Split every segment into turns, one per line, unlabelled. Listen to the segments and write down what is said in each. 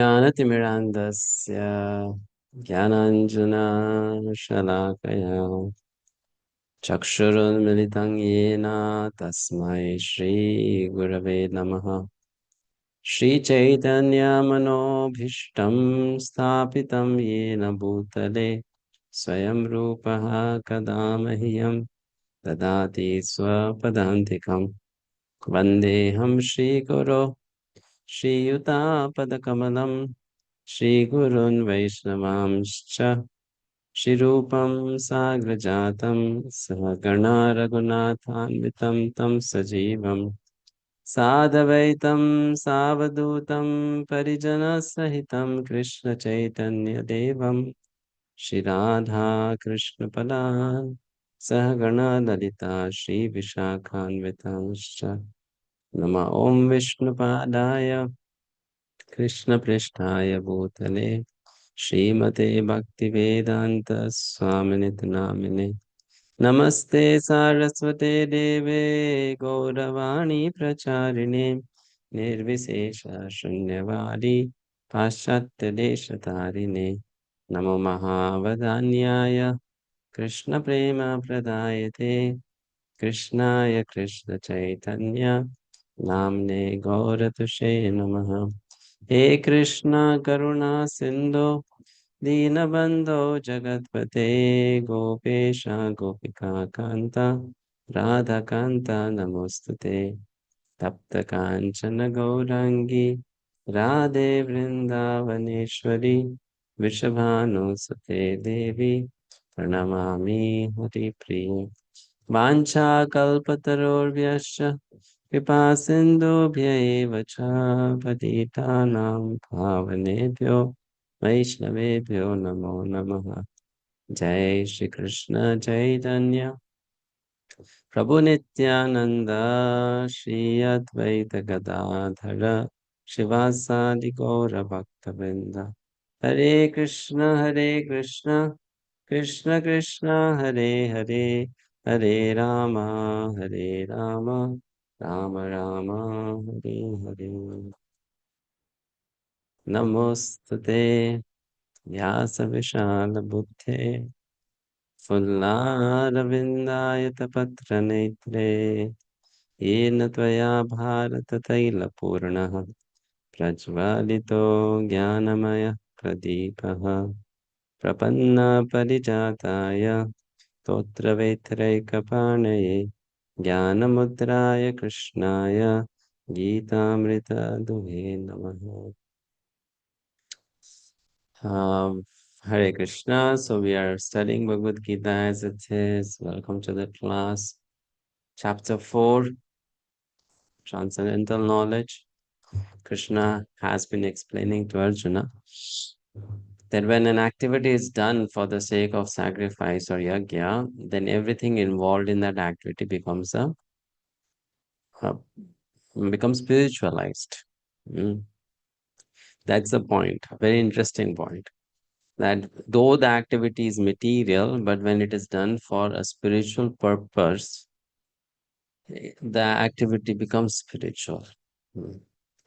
ज्ञानतिमिरान्धस्य ज्ञानाञ्जनशलाकया चक्षुरुन्मिलितं येन तस्मै श्रीगुरवे नमः। श्रीचैतन्यमनोभीष्टं स्थापितं येन भूतले स्वयं रूपः कदा मह्यं ददाति स्वपदान्तिकं। वन्देऽहं श्रीगुरो श्रीयुतापदकमलं श्रीगुरून् वैष्णवांश्च श्रीरूपं साग्रजातं सहगणा रघुनाथान्वितं तं सजीवं साद्वैतं सावधूतं परिजनसहितं कृष्णचैतन्यदेवं श्रीराधा कृष्णपदान् सहगणा ललिता श्रीविशाखान्वितांश्च नमः। ॐ विष्णुपादाय कृष्णपृष्ठाय भूतले श्रीमते भक्तिवेदान्त स्वामिनिति नामिने नमस्ते सारस्वते देवे गौरवाणी प्रचारिणे निर्विशेष शून्यवादी पाश्चात्यदेशतारिणे नमो महावदान्याय कृष्णप्रेमप्रदायते कृष्णाय कृष्णचैतन्य नाम्ने गौरतुषे नमः। हे कृष्ण करुणा सिन्धो दीनबन्धो जगत्पते गोपेश गोपिका कान्त राधाकान्त नमोऽस्तुते। तप्त काञ्चन गौराङ्गी राधे वृन्दावनेश्वरी वृषभानुसुते देवी प्रणमामि हरिप्रिये। वाञ्छाकल्पतरुभ्यश्च कृपासिन्धुभ्य एव च पतितानां पावनेभ्यो वैष्णवेभ्यो नमो नमः। जय श्री कृष्ण चैतन्य प्रभु नित्यानंद श्री अद्वैत गदाधर शिवासादि गौर भक्तवृंद। हरे कृष्ण कृष्ण कृष्ण हरे हरे, हरे राम राम राम हरे हरे। नमोस्तुते व्यास विशाल बुद्धे फुल्लारविन्दायतपत्रनेत्रे येन त्वया भारततैलपूर्णः प्रज्वालितो ज्ञानमयः प्रदीपः प्रपन्नपरिजाताय स्तोत्रवेत्रैकपाणये ज्ञानमुद्राय कृष्णाय गीतामृतदुहे नमः। Hare Krishna. So we are studying Bhagavad-Gita as it is. Welcome to the class. Chapter 4, Transcendental Knowledge. Krishna has been explaining to Arjuna that when an activity is done for the sake of sacrifice or yajna, then everything involved in that activity uh, becomes spiritualized. Mm. That's the point. Very interesting point. That though the activity is material, but when it is done for a spiritual purpose, the activity becomes spiritual. Hmm.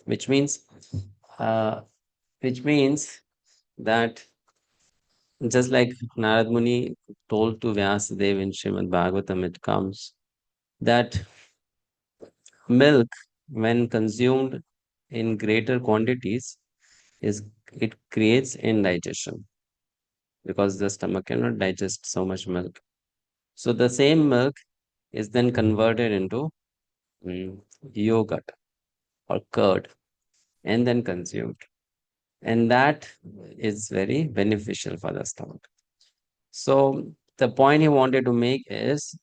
Which means, uh, which means that just like Narad Muni told to Vyasadeva in Srimad Bhagavatam, it comes that milk, when consumed in greater quantities, is it creates indigestion because the stomach cannot digest so much milk. So the same milk is then converted into mm, yogurt or curd and then consumed. And that is very beneficial for the stomach. So the point he wanted to make is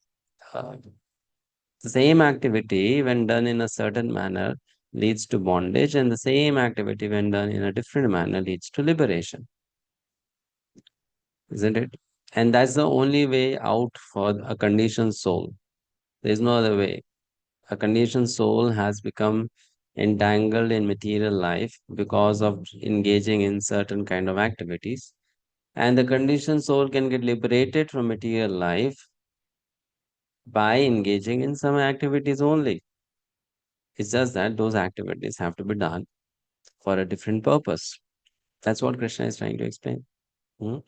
the same activity, when done in a certain manner, leads to bondage, and the same activity, when done in a different manner, leads to liberation, isn't it? And that's the only way out for a conditioned soul. There's no other way. A conditioned soul has become entangled in material life because of engaging in certain kind of activities. And the conditioned soul can get liberated from material life by engaging in some activities only. It's just that those activities have to be done for a different purpose. That's what Krishna is trying to explain. Hmm?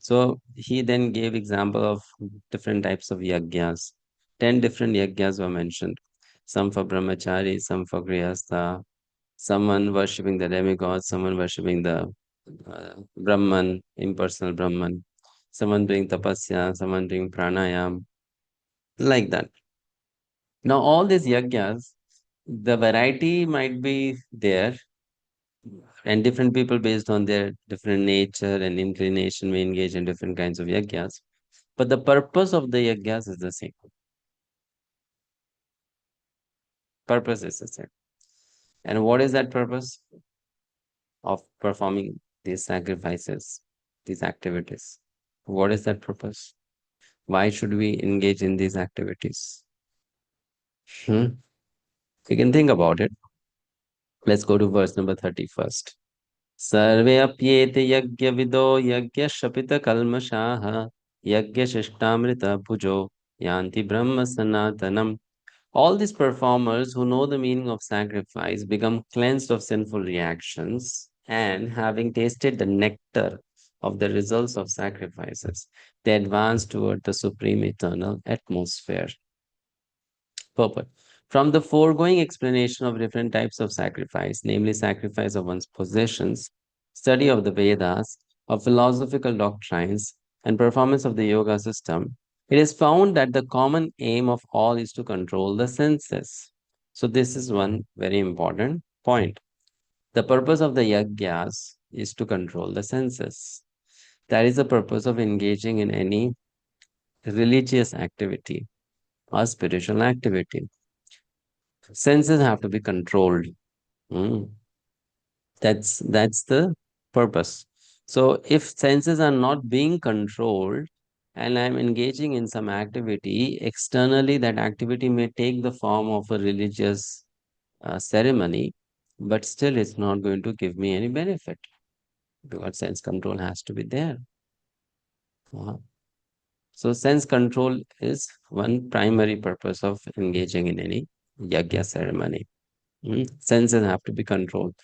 So he then gave example of different types of yajnas. 10 different yajnas were mentioned. Some for brahmachari, some for grihastha, someone worshipping the demigod, someone worshipping the Brahman, impersonal Brahman, someone doing tapasya, someone doing pranayam, like that. Now, all these yajnas, the variety might be there, and different people, based on their different nature and inclination, may engage in different kinds of yajnas. But the purpose of the yajnas is the same. Purpose is the same. And what is that purpose of performing these sacrifices, these activities? What is that purpose? Why should we engage in these activities? Hmm? You can think about it. Let's go to verse number 31st. Sarve apyete yagya vido yagya shapita kalmashaha yagya shishtamrita bhujo yanti brahma sanatanam. All these performers who know the meaning of sacrifice become cleansed of sinful reactions, and having tasted the nectar of the results of sacrifices, they advance toward the supreme eternal atmosphere. Purport. From the foregoing explanation of different types of sacrifice, namely sacrifice of one's possessions, study of the Vedas, of philosophical doctrines, and performance of the yoga system, it is found that the common aim of all is to control the senses. So, this is one very important point. The purpose of the yagyas is to control the senses. That is the purpose of engaging in any religious activity or spiritual activity. Senses have to be controlled. Mm, that's the purpose. So if senses are not being controlled and I'm engaging in some activity, externally that activity may take the form of a religious ceremony, but still it's not going to give me any benefit because sense control has to be there. Uh, So sense control is one primary purpose of engaging in any yagya ceremony. Senses have to be controlled.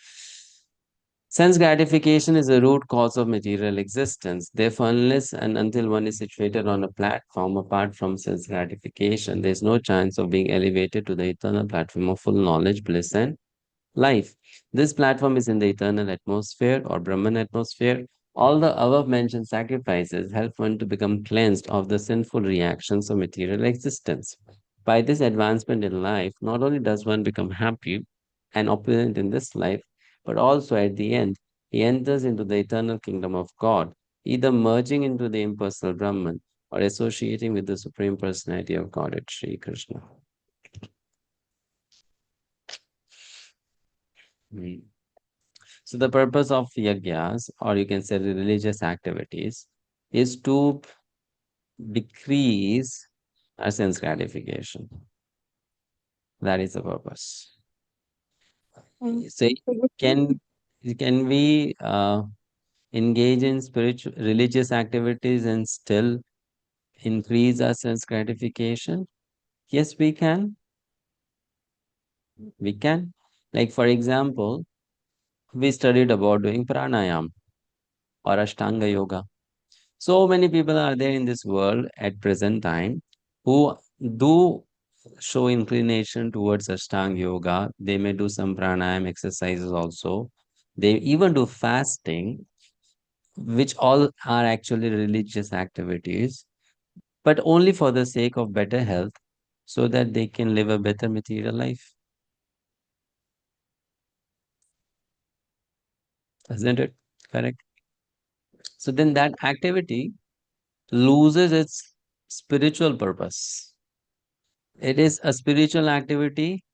Sense gratification is the root cause of material existence. Therefore, unless and until one is situated on a platform apart from sense gratification, there is no chance of being elevated to the eternal platform of full knowledge, bliss, and life. This platform is in the eternal atmosphere or Brahman atmosphere. All the above mentioned sacrifices help one to become cleansed of the sinful reactions of material existence. By this advancement in life, not only does one become happy and opulent in this life, but also at the end, he enters into the eternal kingdom of God, either merging into the impersonal Brahman or associating with the Supreme Personality of Godhead, Sri Krishna. Hmm. So the purpose of yagyas, or you can say the religious activities, is to decrease our sense gratification. That is the purpose. So can can we engage in spiritual religious activities and still increase our sense gratification? Yes, we can. We can. Like for example, we studied about doing pranayam or Ashtanga yoga. So many people are there in this world at present time who do show inclination towards Ashtanga yoga. They may do some pranayam exercises also. They even do fasting, which all are actually religious activities, but only for the sake of better health so that they can live a better material life. Isn't it correct? So then that activity loses its spiritual purpose. It is a spiritual activity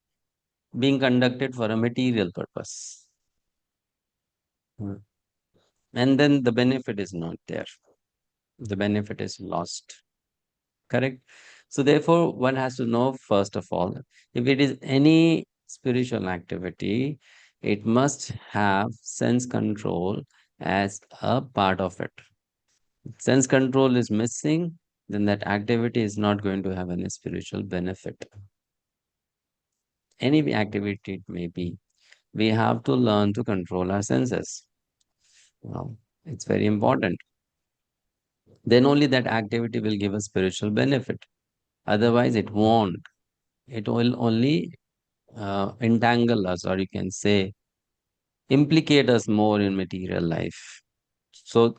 being conducted for a material purpose. Hmm. And then the benefit is not there. The benefit is lost. Correct? So, therefore, one has to know first of all, if it is any spiritual activity, it must have sense control as a part of it. Sense control is missing, then that activity is not going to have any spiritual benefit. Any activity it may be, we have to learn to control our senses. Wow. It's very important. Then only that activity will give a spiritual benefit. Otherwise, it won't. It will only entangle us, or you can say, implicate us more in material life. So,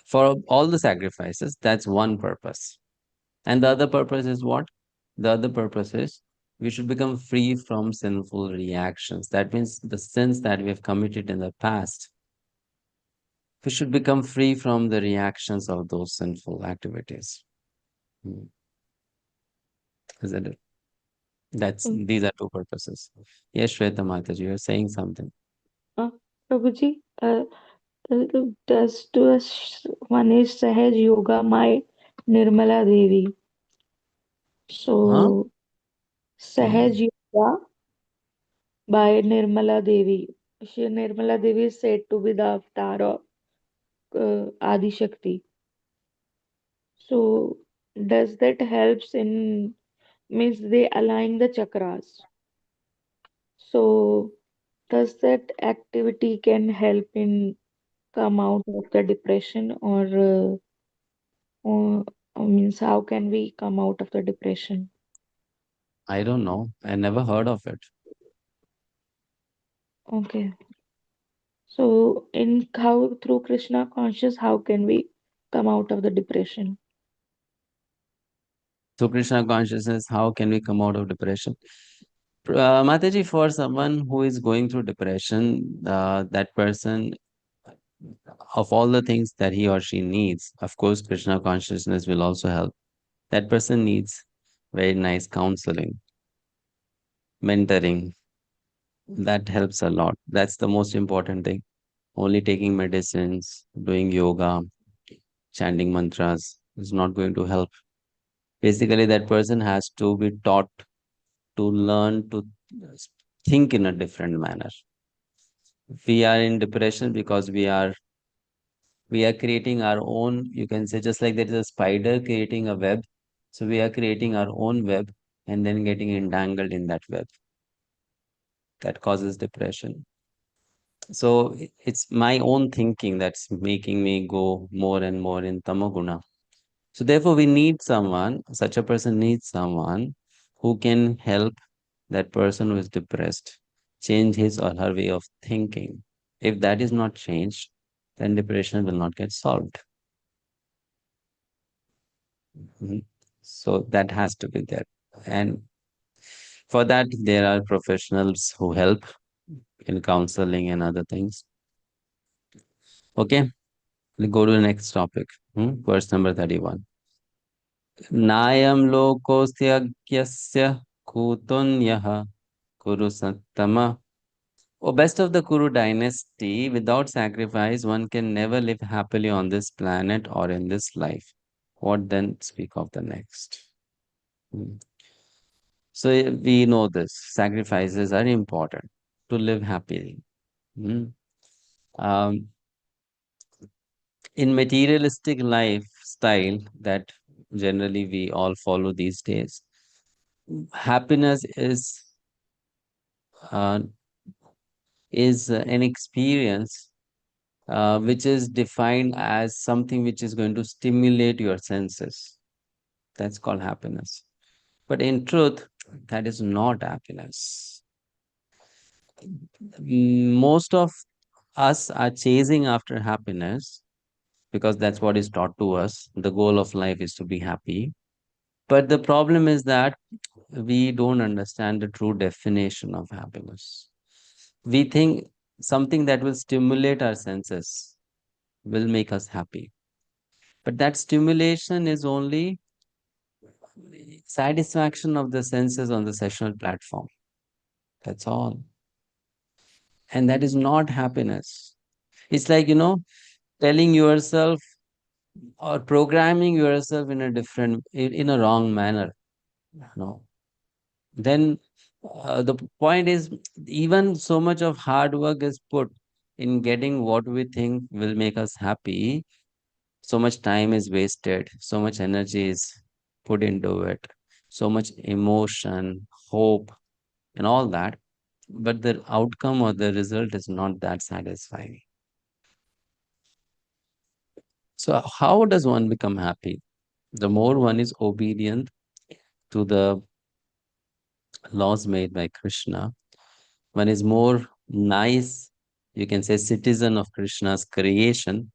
for all the sacrifices, that's one purpose. And the other purpose is what? The other purpose is we should become free from sinful reactions. That means the sins that we have committed in the past, we should become free from the reactions of those sinful activities. Hmm. Isn't it?
Mm.
These are two purposes. Yes, Shweta Mataji, you're saying something.
Uh, Prabhuji, one is Sahaj Yoga, my Nirmala Devi.
Huh?
So,
Hmm.
Sahaj Yoga by Nirmala Devi. Nirmala Devi is said to be the avatar of Adi Shakti. So, does that helps in means they align the chakras? So, does that activity can help in come out of the depression or means how can we come out of the depression?
I don't know. I never heard of it.
Okay. So, in how through Krishna conscious, how can we come out of the depression?
So, Krishna consciousness, how can we come out of depression? Mataji, for someone who is going through depression, that person, of all the things that he or she needs, of course, Krishna consciousness will also help. That person needs very nice counseling, mentoring. That helps a lot. That's the most important thing. Only taking medicines, doing yoga, chanting mantras is not going to help. Basically, that person has to be taught to learn to think in a different manner. We are in depression because we are creating our own, you can say, just like there is a spider creating a web. So we are creating our own web and then getting entangled in that web. That causes depression. So it's my own thinking that's making me go more and more in tamoguna. So therefore, we need someone, such a person needs someone who can help that person who is depressed change his or her way of thinking. If that is not changed, then depression will not get solved. Mhm. So that has to be there. And for that, there are professionals who help in counseling and other things. Okay, we go to the next topic. Verse number 31. Nayam lokostyagya kutunyah kuru sattama. Oh, best of the Kuru dynasty, without sacrifice, one can never live happily on this planet or in this life. What then speak of the next? Hmm. So we know this. Sacrifices are important to live happily. Hmm. Um, in materialistic lifestyle that generally we all follow these days, happiness uh, is an experience which is defined as something which is going to stimulate your senses. That's called happiness. But in truth, that is not happiness. Most of us are chasing after happiness because that's what is taught to us. The goal of life is to be happy. But the problem is that we don't understand the true definition of happiness. We think something that will stimulate our senses will make us happy. But that stimulation is only satisfaction of the senses on the sessional platform. That's all. And that is not happiness. It's like, telling yourself or programming yourself in a in a wrong manner. No. Then the point is, even so much of hard work is put in getting what we think will make us happy. So much time is wasted, so much energy is put into it, so much emotion, hope, and all that. But the outcome or the result is not that satisfying. So how does one become happy? The more one is obedient to the laws made by Krishna, one is more nice, you can say citizen of Krishna's creation,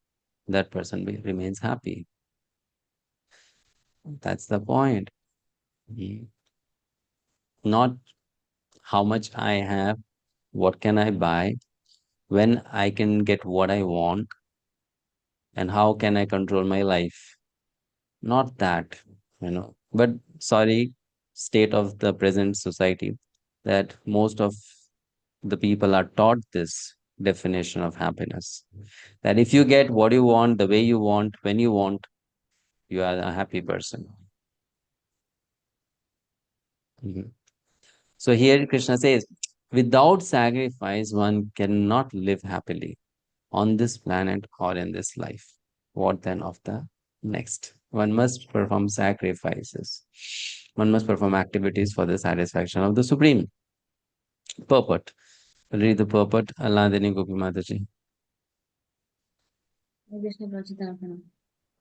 that person remains happy. That's the point. Mm. Not how much I have, what can I buy, when I can get what I want, and how can I control my life. Not that, But sorry, state of the present society, that most of the people are taught this definition of happiness. That if you get what you want, the way you want, when you want, you are a happy person. Mhm. So here Krishna says, without sacrifice, one cannot live happily on this planet or in this life. What then of the next? One must perform sacrifices. One must perform activities for the satisfaction of the supreme purport. Read the purport. Allah Dini Gopi Mataji.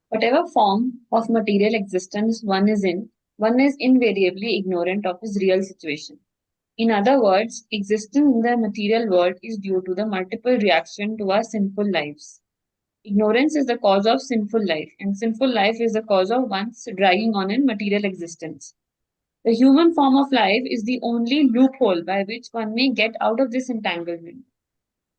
Whatever form of material existence one is in, one is invariably ignorant of his real situation. In other words, existence in the material world is due to the multiple reaction to our sinful lives. Ignorance is the cause of sinful life, and sinful life is the cause of one's dragging on in material existence. The human form of life is the only loophole by which one may get out of this entanglement.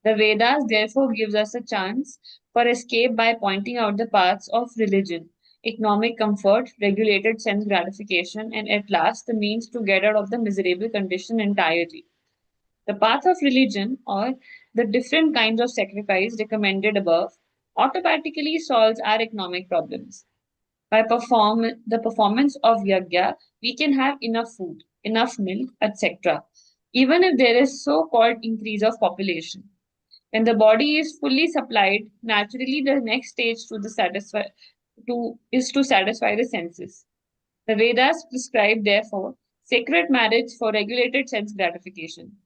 The Vedas therefore gives us a chance for escape by pointing out the paths of religion, economic comfort, regulated sense gratification, and at last the means to get out of the miserable condition entirely. The path of religion, or the different kinds of sacrifice recommended above, automatically solves our economic problems. By the performance of yajna, we can have enough food, enough milk, etc. Even if there is so-called increase of population. When the body is fully supplied, naturally the next stage is to satisfy the senses. The Vedas prescribe, therefore, sacred marriage for regulated sense gratification.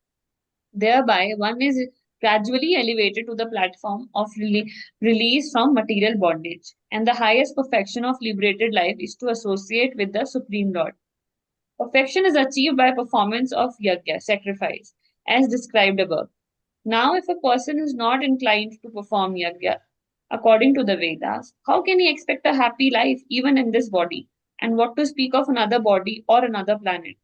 Thereby, one is gradually elevated to the platform of release from material bondage. And the highest perfection of liberated life is to associate with the Supreme Lord. Perfection is achieved by performance of yajna, sacrifice, as described above. Now, if a person is not inclined to perform yajna according to the Vedas, how can he expect a happy life even in this body? And what to speak of another body or another planet?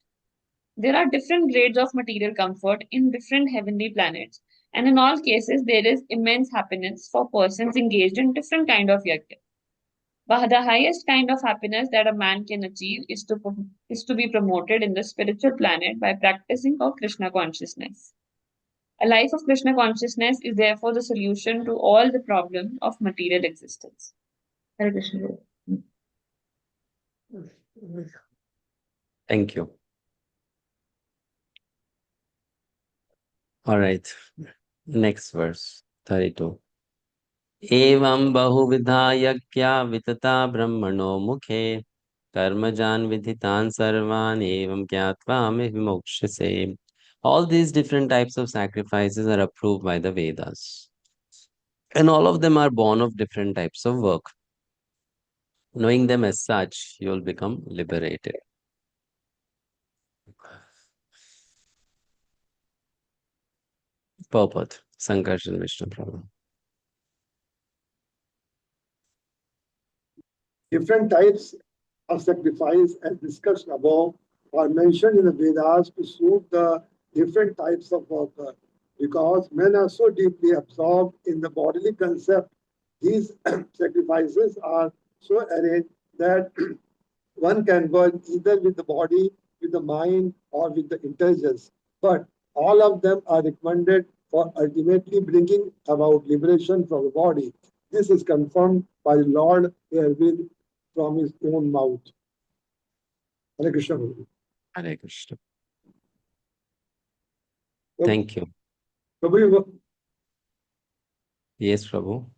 There are different grades of material comfort in different heavenly planets, and in all cases, there is immense happiness for persons engaged in different kind of yajna. But the highest kind of happiness that a man can achieve is to be promoted in the spiritual planet by practicing of Krishna consciousness. A life of Krishna consciousness is therefore the solution to all the problems of material existence. Hare Krishna.
Thank you. All right. Next verse, 32. Evam bahuvidha yakya vitata brahmano mukhe karmajan vidhitan sarvan evam kyatva me vimokshase. All these different types of sacrifices are approved by the Vedas. And all of them are born of different types of work. Knowing them as such, you will become liberated. Purport, Sankarshan Vishnu Prabhu.
Different types of sacrifice, as discussed above, are mentioned in the Vedas to suit the different types of worker. Because men are so deeply absorbed in the bodily concept, these sacrifices are so arranged that one can work either with the body, with the mind, or with the intelligence. But all of them are recommended for ultimately bringing about liberation from the body. This is confirmed by the Lord herewith from his own mouth. Hare Krishna.
Hare Krishna.
So,
Thank you.
Prabhu,
Yes, Prabhu.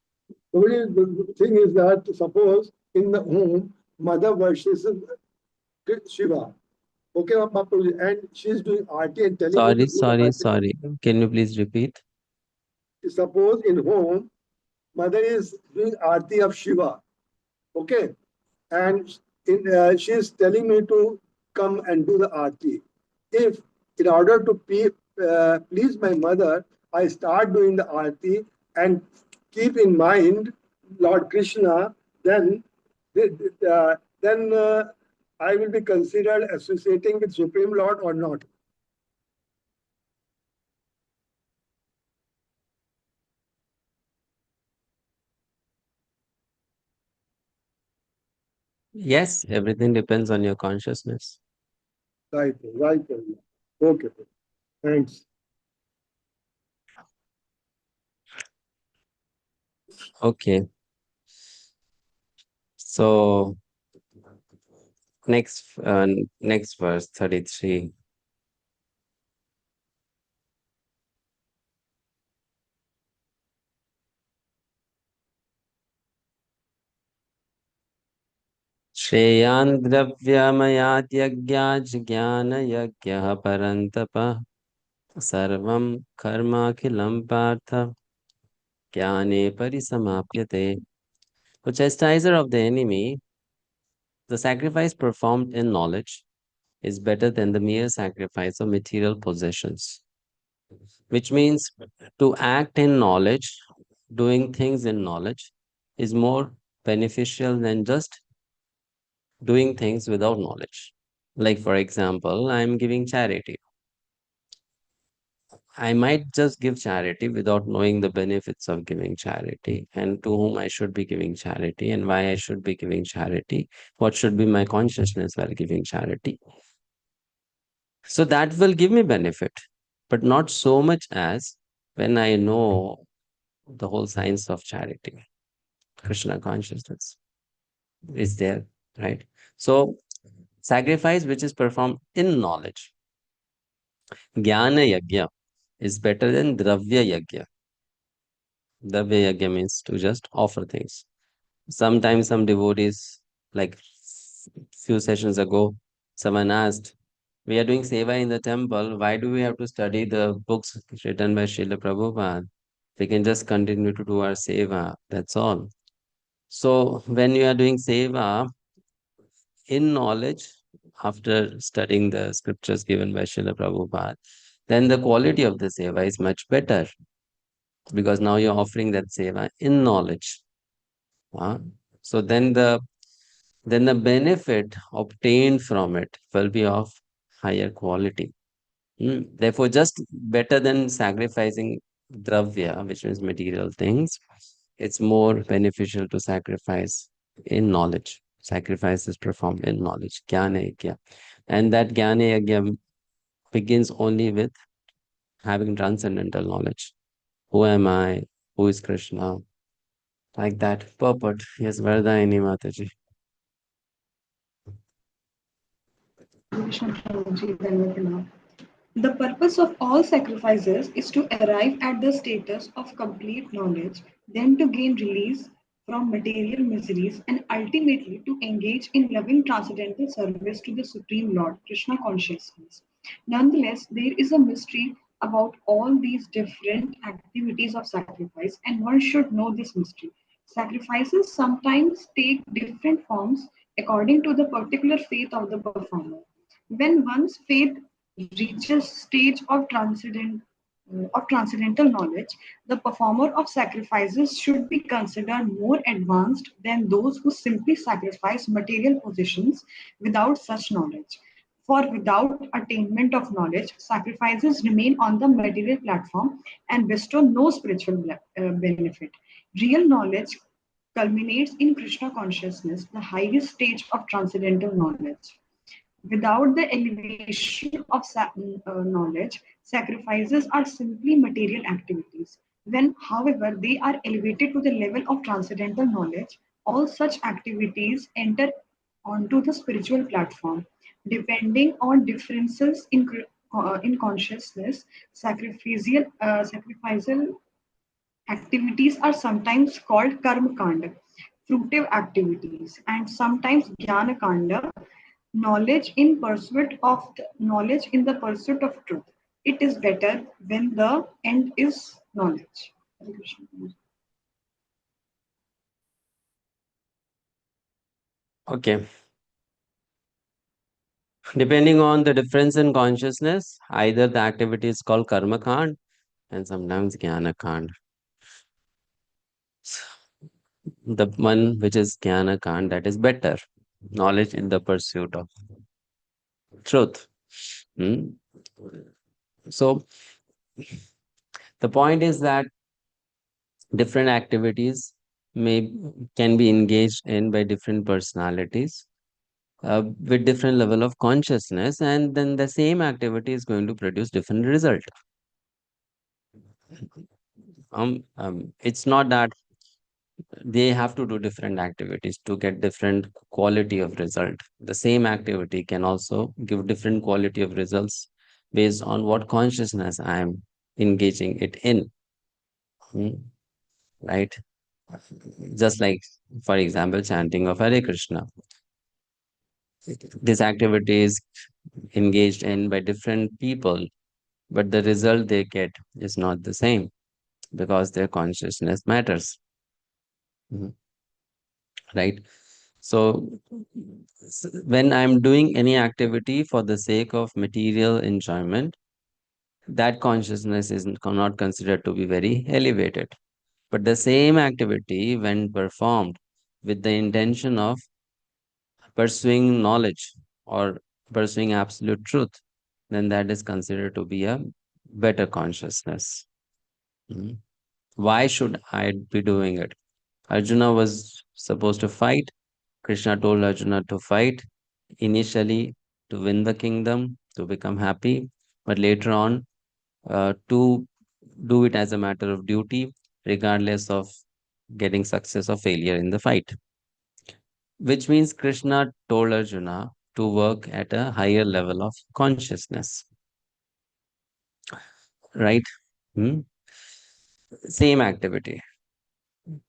the thing is that suppose in the home, mother worships Shiva. Okay, and she's doing arti and telling you to do the
Sorry. Can you please repeat?
Suppose in home, mother is doing arti of Shiva. Okay, and she is telling me to come and do the aarti. If in order to please my mother, I start doing the aarti and keep in mind Lord Krishna, then I will be considered associating with Supreme Lord or not.
Yes, everything depends on your consciousness.
Right, right. Okay, thanks.
Okay. So next verse 33. श्रेयान् द्रव्यमयाद्यज्ञात् ज्ञानयज्ञः परन्तपः सर्वं कर्माखिलं पार्थ ज्ञाने परिसमाप्यते. The chastiser of the enemy, the sacrifice performed in knowledge, is better than the mere sacrifice of material possessions, which means to act in knowledge, doing things in knowledge, is more beneficial than just doing things without knowledge. Like, for example, I'm giving charity. I might just give charity without knowing the benefits of giving charity and to whom I should be giving charity and why I should be giving charity, what should be my consciousness while giving charity. So that will give me benefit, but not so much as when I know the whole science of charity. Krishna consciousness is there, right? So sacrifice which is performed in knowledge, jnana yajna, is better than dravya yajna. Dravya yajna means to just offer things. Sometimes some devotees, like few sessions ago, someone asked, we are doing seva in the temple. Why do we have to study the books written by Srila Prabhupada? We can just continue to do our seva. That's all. So when you are doing seva in knowledge, after studying the scriptures given by Srila Prabhupada, then the quality of the seva is much better because now you're offering that seva in knowledge. So then the benefit obtained from it will be of higher quality. Therefore, just better than sacrificing dravya, which means material things, it's more beneficial to sacrifice in knowledge. Sacrifice is performed in knowledge, jnana yajna. And that jnana yajna begins only with having transcendental knowledge. Who am I? Who is Krishna? Like that. Purport. Yes, Vardayani Mataji.
Krishna Prabhuji, Dhanyaprana. The purpose of all sacrifices is to arrive at the status of complete knowledge, then to gain release from material miseries, and ultimately to engage in loving transcendental service to the Supreme Lord, Krishna consciousness. Nonetheless, there is a mystery about all these different activities of sacrifice, and one should know this mystery. Sacrifices sometimes take different forms according to the particular faith of the performer. When one's faith reaches stage of transcendental knowledge, the performer of sacrifices should be considered more advanced than those who simply sacrifice material possessions without such knowledge. For without attainment of knowledge, sacrifices remain on the material platform and bestow no spiritual benefit. Real knowledge culminates in Krishna consciousness, the highest stage of transcendental knowledge. Without the elevation of knowledge, sacrifices are simply material activities. When, however, they are elevated to the level of transcendental knowledge, all such activities enter onto the spiritual platform. Depending on differences in consciousness, sacrificial activities are sometimes called karma kanda, fruitive activities, and sometimes jnana kanda, knowledge in the pursuit of truth. It is better when the end is knowledge. Hare Krishna.
Okay. Depending on the difference in consciousness, either the activity is called karma kand and sometimes jnana kand. The one which is jnana kand, that is better. Knowledge in the pursuit of truth. Hmm? So the point is that different activities may can be engaged in by different personalities with different level of consciousness, and then the same activity is going to produce different result. It's not that they have to do different activities to get different quality of result. The same activity can also give different quality of results based on what consciousness I am engaging it in. Hmm, right? Just like, for example, chanting of Hare Krishna. This activity is engaged in by different people, but the result they get is not the same because their consciousness matters. Mhm. Right? So, when I'm doing any activity for the sake of material enjoyment, that consciousness is not considered to be very elevated. But the same activity, when performed with the intention of pursuing knowledge or pursuing absolute truth, then that is considered to be a better consciousness. Mhm. Why should I be doing it? Arjuna was supposed to fight. Krishna told Arjuna to fight initially to win the kingdom, to become happy, but later on to do it as a matter of duty, regardless of getting success or failure in the fight. Which means Krishna told Arjuna to work at a higher level of consciousness, right? Hmm? Same activity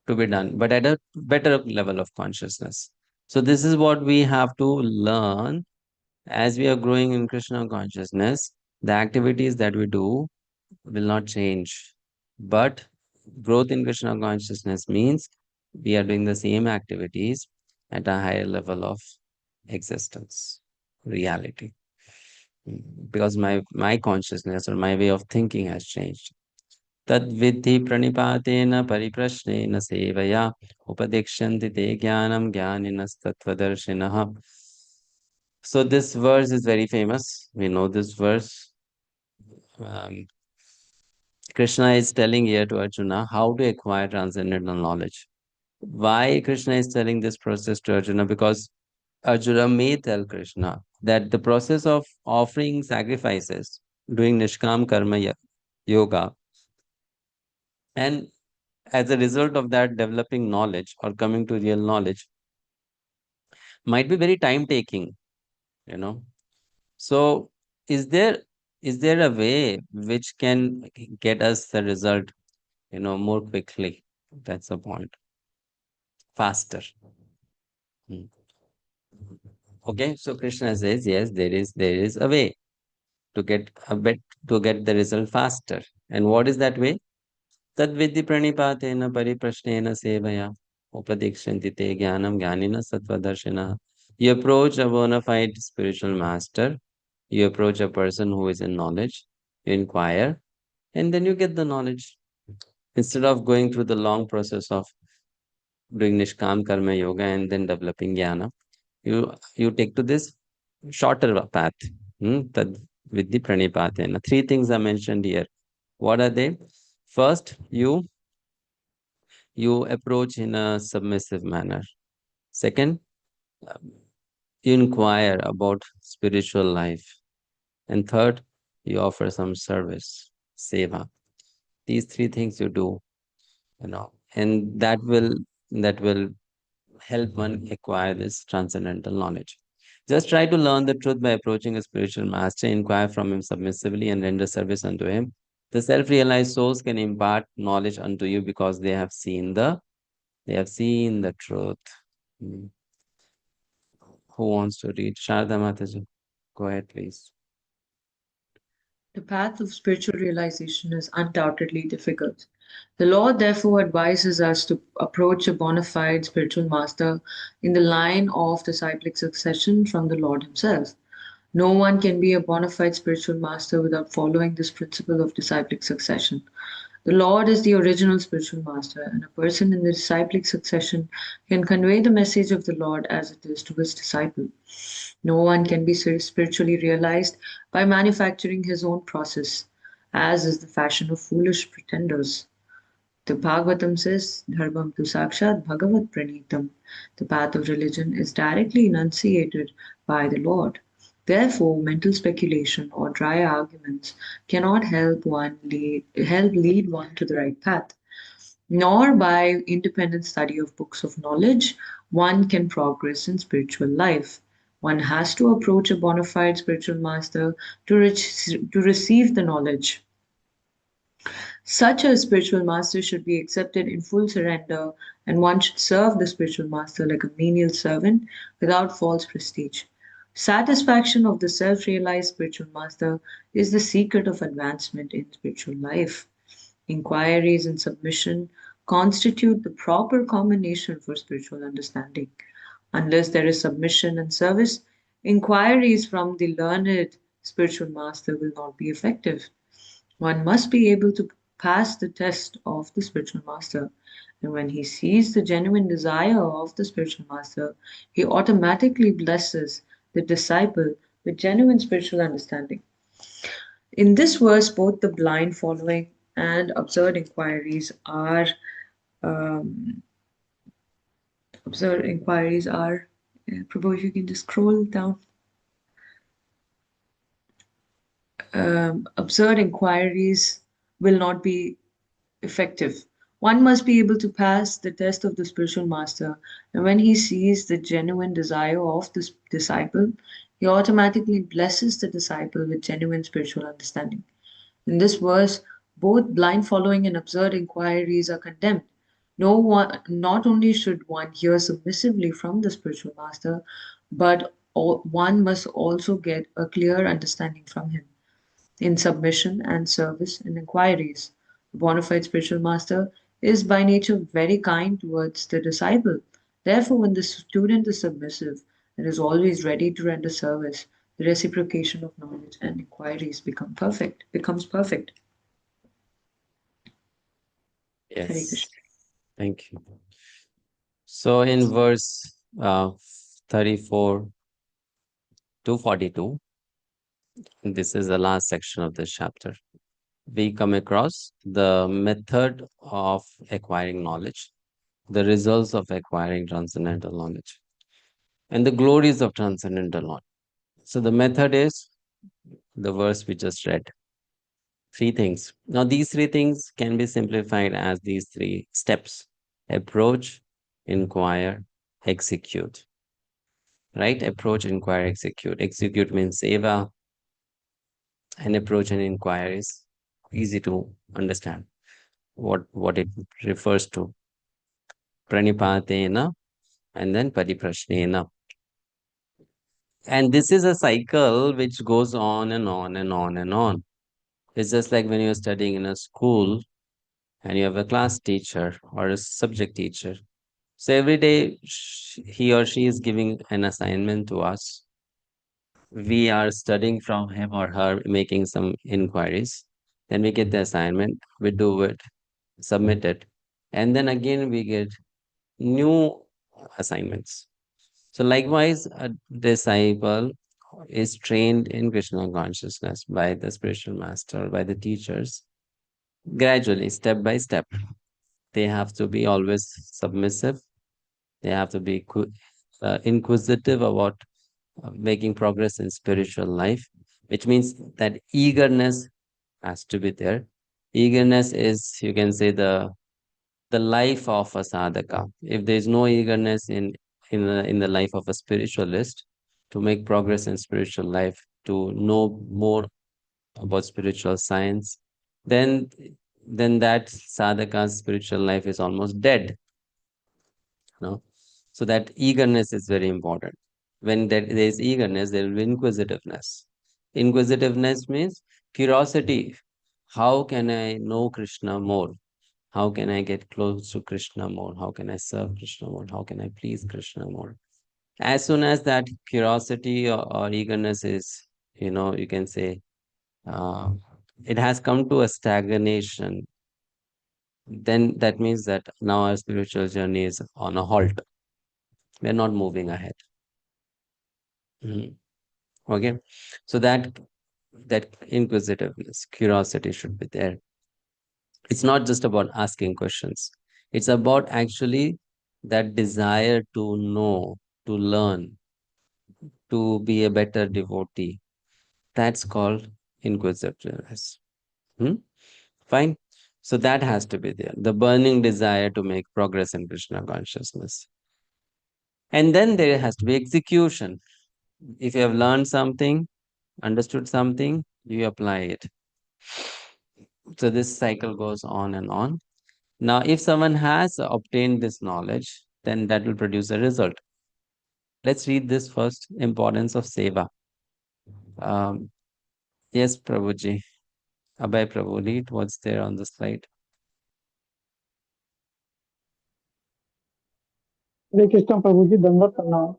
to be done, but at a better level of consciousness. So, this is what we have to learn as we are growing in Krishna consciousness. The activities that we do will not change, but growth in Krishna consciousness means we are doing the same activities at a higher level of existence, reality. Because my consciousness or my way of thinking has changed. Tad vidhi pranipatena pariprashnena sevaya upadekshanti te jnanam jnaninas tattvadarshinaha. So this verse is very famous. We know this verse. Um, Krishna is telling here to Arjuna how to acquire transcendental knowledge. Why Krishna is telling this process to Arjuna? Because Arjuna may tell Krishna that the process of offering sacrifices, doing Nishkam Karma Yoga, and as a result of that, developing knowledge or coming to real knowledge might be very time taking, you know. So, is there is there a way which can get us the result, more quickly? That's the point. Faster. Hmm. Okay, so Krishna says, yes, there is a way to get a bit to get the result faster. And what is that way? Tad vidhi pranipatena pariprashnena sevaya upadekshanti te jnanam jnanina sattvadarshina. You approach a bona fide spiritual master, you approach a person who is in knowledge, you inquire, and then you get the knowledge. Instead of going through the long process of doing Nishkam Karma Yoga and then developing jnana, you take to this shorter path. Tad vidhi pranipatena. Three things are mentioned here. What are they? First, you approach in a submissive manner. Second, um, you inquire about spiritual life. And third, you offer some service, seva. These three things you do, and that will help one acquire this transcendental knowledge. Just try to learn the truth by approaching a spiritual master, inquire from him submissively, and render service unto him. The self-realized souls can impart knowledge unto you because they have seen the truth. Hmm. Who wants to read? Sharda Mataji. Go ahead, please.
The path of spiritual realization is undoubtedly difficult. The Lord therefore advises us to approach a bona fide spiritual master in the line of disciplic succession from the Lord Himself. No one can be a bona fide spiritual master without following this principle of disciplic succession. The Lord is the original spiritual master, and a person in the disciplic succession can convey the message of the Lord as it is to his disciple. No one can be spiritually realized by manufacturing his own process, as is the fashion of foolish pretenders. The Bhagavatam says, Dharmam tu sakshat bhagavat pranitam. The path of religion is directly enunciated by the Lord. Therefore, mental speculation or dry arguments cannot help lead one to the right path. Nor by independent study of books of knowledge one can progress in spiritual life. One has to approach a bona fide spiritual master to receive the knowledge. Such a spiritual master should be accepted in full surrender, and one should serve the spiritual master like a menial servant without false prestige. Satisfaction of the self realized spiritual master is the secret of advancement in spiritual life. Inquiries and submission constitute the proper combination for spiritual understanding. Unless there is submission and service, inquiries from the learned spiritual master will not be effective. One must be able to pass the test of the spiritual master. And when he sees the genuine desire of the spiritual master, he automatically blesses the disciple with genuine spiritual understanding. In this verse, both the blind following and absurd inquiries are um, Prabhu, if you can just scroll down. Absurd inquiries will not be effective. One must be able to pass the test of the spiritual master, and when he sees the genuine desire of the disciple, he automatically blesses the disciple with genuine spiritual understanding. In this verse, both blind following and absurd inquiries are condemned. No one, not only should one hear submissively from the spiritual master, but one must also get a clear understanding from him in submission and service and inquiries. The bona fide spiritual master is by nature very kind towards the disciple. Therefore, when the student is submissive and is always ready to render service, the reciprocation of knowledge and inquiries becomes perfect. Hare
Yes.
Krishna.
Thank you. So in verse 34 to 42, this is the last section of this chapter. We come across the method of acquiring knowledge, the results of acquiring transcendental knowledge, and the glories of transcendental knowledge. So the method is the verse we just read. Three things. Now, these three things can be simplified as these three steps: approach, inquire, execute. Right? Approach, inquire, execute. Execute means seva, and approach and inquire is easy to understand what it refers to. Pranipatena and then pariprashnena. And this is a cycle which goes on and on and on and on. It's just like when you're studying in a school and you have a class teacher or a subject teacher. So every day he or she is giving an assignment to us. We are studying from him or her, making some inquiries. Then we get the assignment, we do it, submit it, and then again we get new assignments. So likewise, a disciple is trained in Krishna consciousness by the spiritual master, by the teachers, gradually, step by step. They have to be always submissive. They have to be inquisitive about making progress in spiritual life, which means that eagerness has to be there. Eagerness is, you can say, the life of a sadhaka. If there is no eagerness in the life of a spiritualist to make progress in spiritual life, to know more about spiritual science, then that sadhaka's spiritual life is almost dead. No? So that eagerness is very important. When there is eagerness, there will be inquisitiveness. Inquisitiveness means curiosity. How can I know Krishna more? How can I get close to Krishna more? How can I serve Krishna more? How can I please Krishna more? As soon as that curiosity or eagerness is, you can say, uh, it has come to a stagnation, then that means that now our spiritual journey is on a halt. We're not moving ahead. Mhm. Okay. So that inquisitiveness, curiosity should be there. It's not just about asking questions. It's about actually that desire to know, to learn, to be a better devotee. That's called inquisitiveness. Hmm? Fine. So that has to be there. The burning desire to make progress in Krishna consciousness. And then there has to be execution. If you have learned something, understood something, you apply it. So this cycle goes on and on. Now, if someone has obtained this knowledge, then that will produce a result. Let's read this first, importance of seva. Um, yes, Prabhuji. Abhay Prabhu, read what's there on the slide.
Hare Krishna Prabhuji, Dandavat Pranam.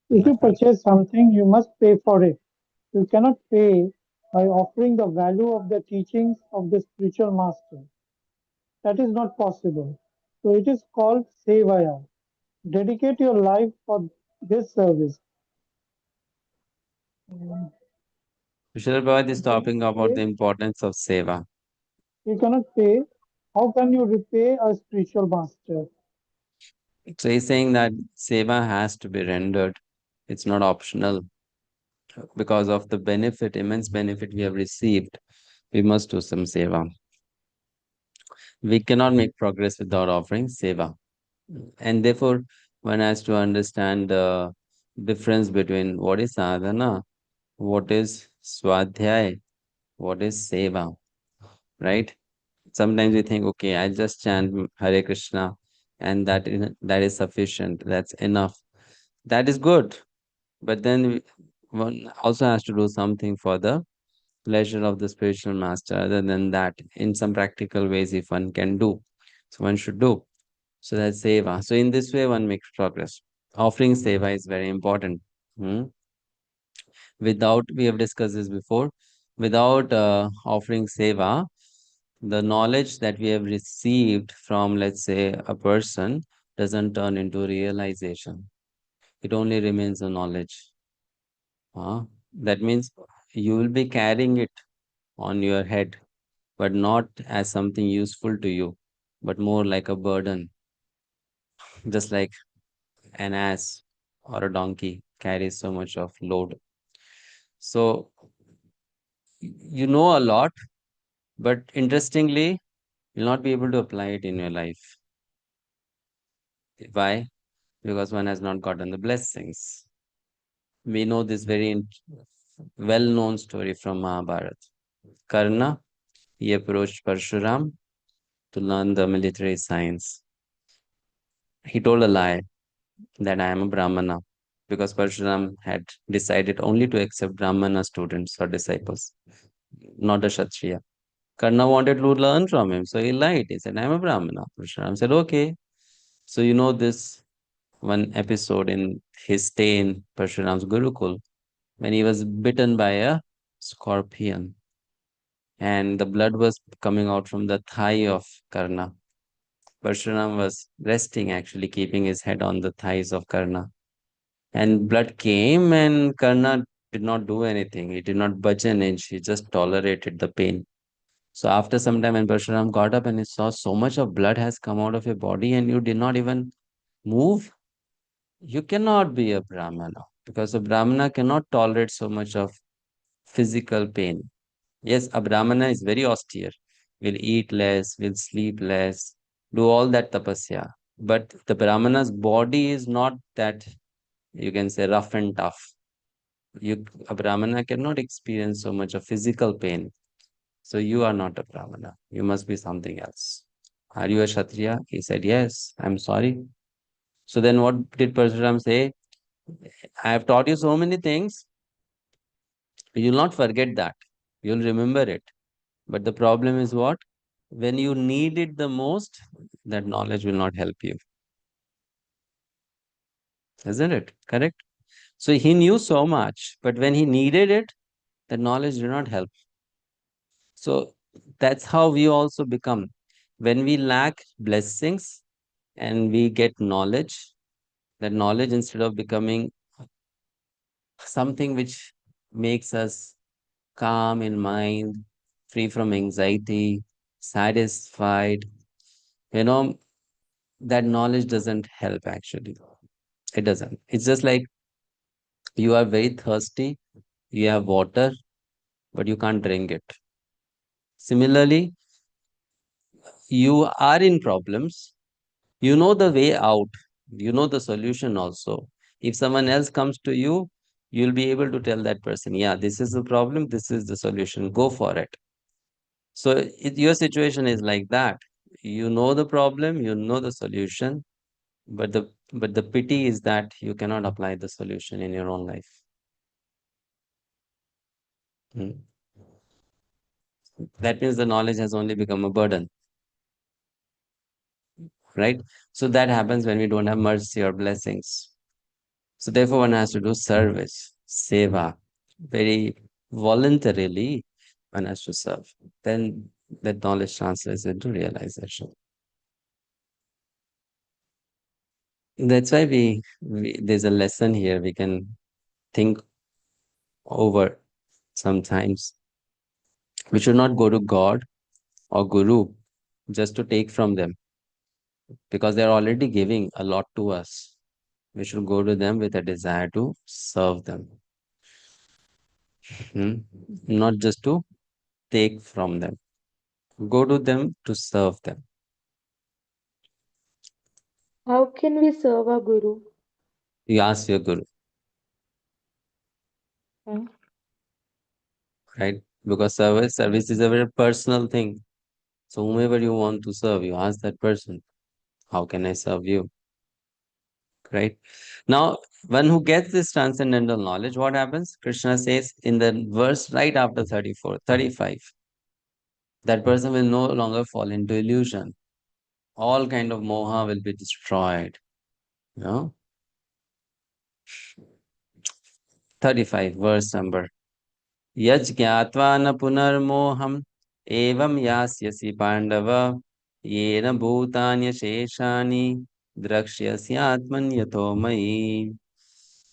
If you purchase something, you must pay for it. You cannot pay by offering the value of the teachings of the spiritual master. That is not possible. So it is called Sevaya. Dedicate your life for this service.
Srila Prabhupada is
You cannot
talking about the
pay.
importance of seva.
You cannot pay. How can you repay a spiritual master?
So he's saying that seva has to be rendered. It's not optional because of the benefit, immense benefit we have received. We must do some seva. We cannot make progress without offering seva. And therefore, one has to understand the difference between what is sadhana, what is swadhyay, what is seva, right? Sometimes we think, okay, I just chant Hare Krishna and that is sufficient. That's enough. That is good. But then one also has to do something for the pleasure of the spiritual master. Other than that, in some practical ways, if one can do, so one should do. So that's seva. So in this way, one makes progress. Offering seva is very important. Hmm? Without, we have discussed this before, without offering seva, the knowledge that we have received from, let's say, a person doesn't turn into realization. It only remains a knowledge. That means you will be carrying it on your head, but not as something useful to you, but more like a burden, just like an ass or a donkey carries so much of load. So you know a lot, but interestingly, you'll not be able to apply it in your life. Why? Because one has not gotten the blessings. We know this very well-known story from Mahabharata. Karna, he approached Parshuram to learn the military science. He told a lie that I am a Brahmana because Parshuram had decided only to accept Brahmana students or disciples, not a Kshatriya. Karna wanted to learn from him, so he lied. He said, I am a Brahmana. Parshuram said, okay. So you know this one episode in his stay in Parshuram's Gurukul when he was bitten by a scorpion and the blood was coming out from the thigh of Karna. Parshuram was resting, actually, keeping his head on the thighs of Karna. And blood came, and Karna did not do anything. He did not budge an inch. He just tolerated the pain. So after some time, when Parshuram got up and he saw so much of blood has come out of your body and you did not even move, you cannot be a Brahmana because a Brahmana cannot tolerate so much of physical pain. Yes, a Brahmana is very austere, will eat less, will sleep less, do all that tapasya. But the Brahmana's body is not that, you can say, rough and tough. A Brahmana cannot experience so much of physical pain. So you are not a Brahmana. You must be something else. Are you a Kshatriya? He said, yes, I'm sorry. So then what did Parashuram say? I have taught you so many things. You'll not forget that. You'll remember it. But the problem is what? when you need it the most, that knowledge will not help you. Isn't it? Correct? So he knew so much, but when he needed it, the knowledge did not help. So that's how we also become. When we lack blessings and we get knowledge, that knowledge, instead of becoming something which makes us calm in mind, free from anxiety, satisfied, you know, that knowledge doesn't help actually. It doesn't. It's just like you are very thirsty, you have water, but you can't drink it. Similarly, you are in problems, you know the way out, you know the solution also. If someone else comes to you, you'll be able to tell that person, yeah, this is the problem, this is the solution, go for it. So your situation is like that. You know the problem, you know the solution, but the pity is that you cannot apply the solution in your own life. Hmm. That means the knowledge has only become a burden, right? So that happens when we don't have mercy or blessings. So therefore, one has to do service, seva, very voluntarily. One has to serve. Then that knowledge translates into realization. That's why we there's a lesson here we can think over sometimes. We should not go to God or Guru just to take from them because they're already giving a lot to us. We should go to them with a desire to serve them, hmm? Not just to take from them. Go to them to serve them.
How can we serve our Guru?
You ask your Guru,
Huh?
right? Because service is a very personal thing. So whomever you want to serve, you ask that person, how can I serve you? Right? Now, one who gets this transcendental knowledge, what happens? Krishna says in the verse right after 34, 35, that person will no longer fall into illusion. All kind of moha will be destroyed. You know? 35, verse number. Yaj gyatva na punarmoham evam yasyasi pandava yena bhutanya sheshani drakshyasi atman yato mayi.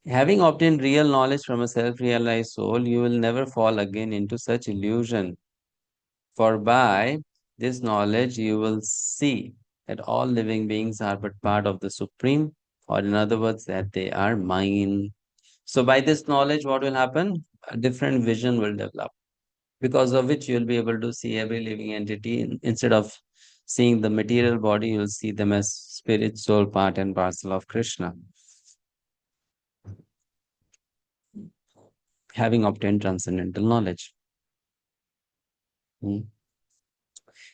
Having obtained real knowledge from a self-realized soul, you will never fall again into such illusion. For by this knowledge, you will see that all living beings are but part of the Supreme, or in other words, that they are mine. So by this knowledge, what will happen? A different vision will develop, because of which you'll be able to see every living entity. Instead of seeing the material body, you'll see them as spirit, soul, part and parcel of Krishna, having obtained transcendental knowledge. Hmm.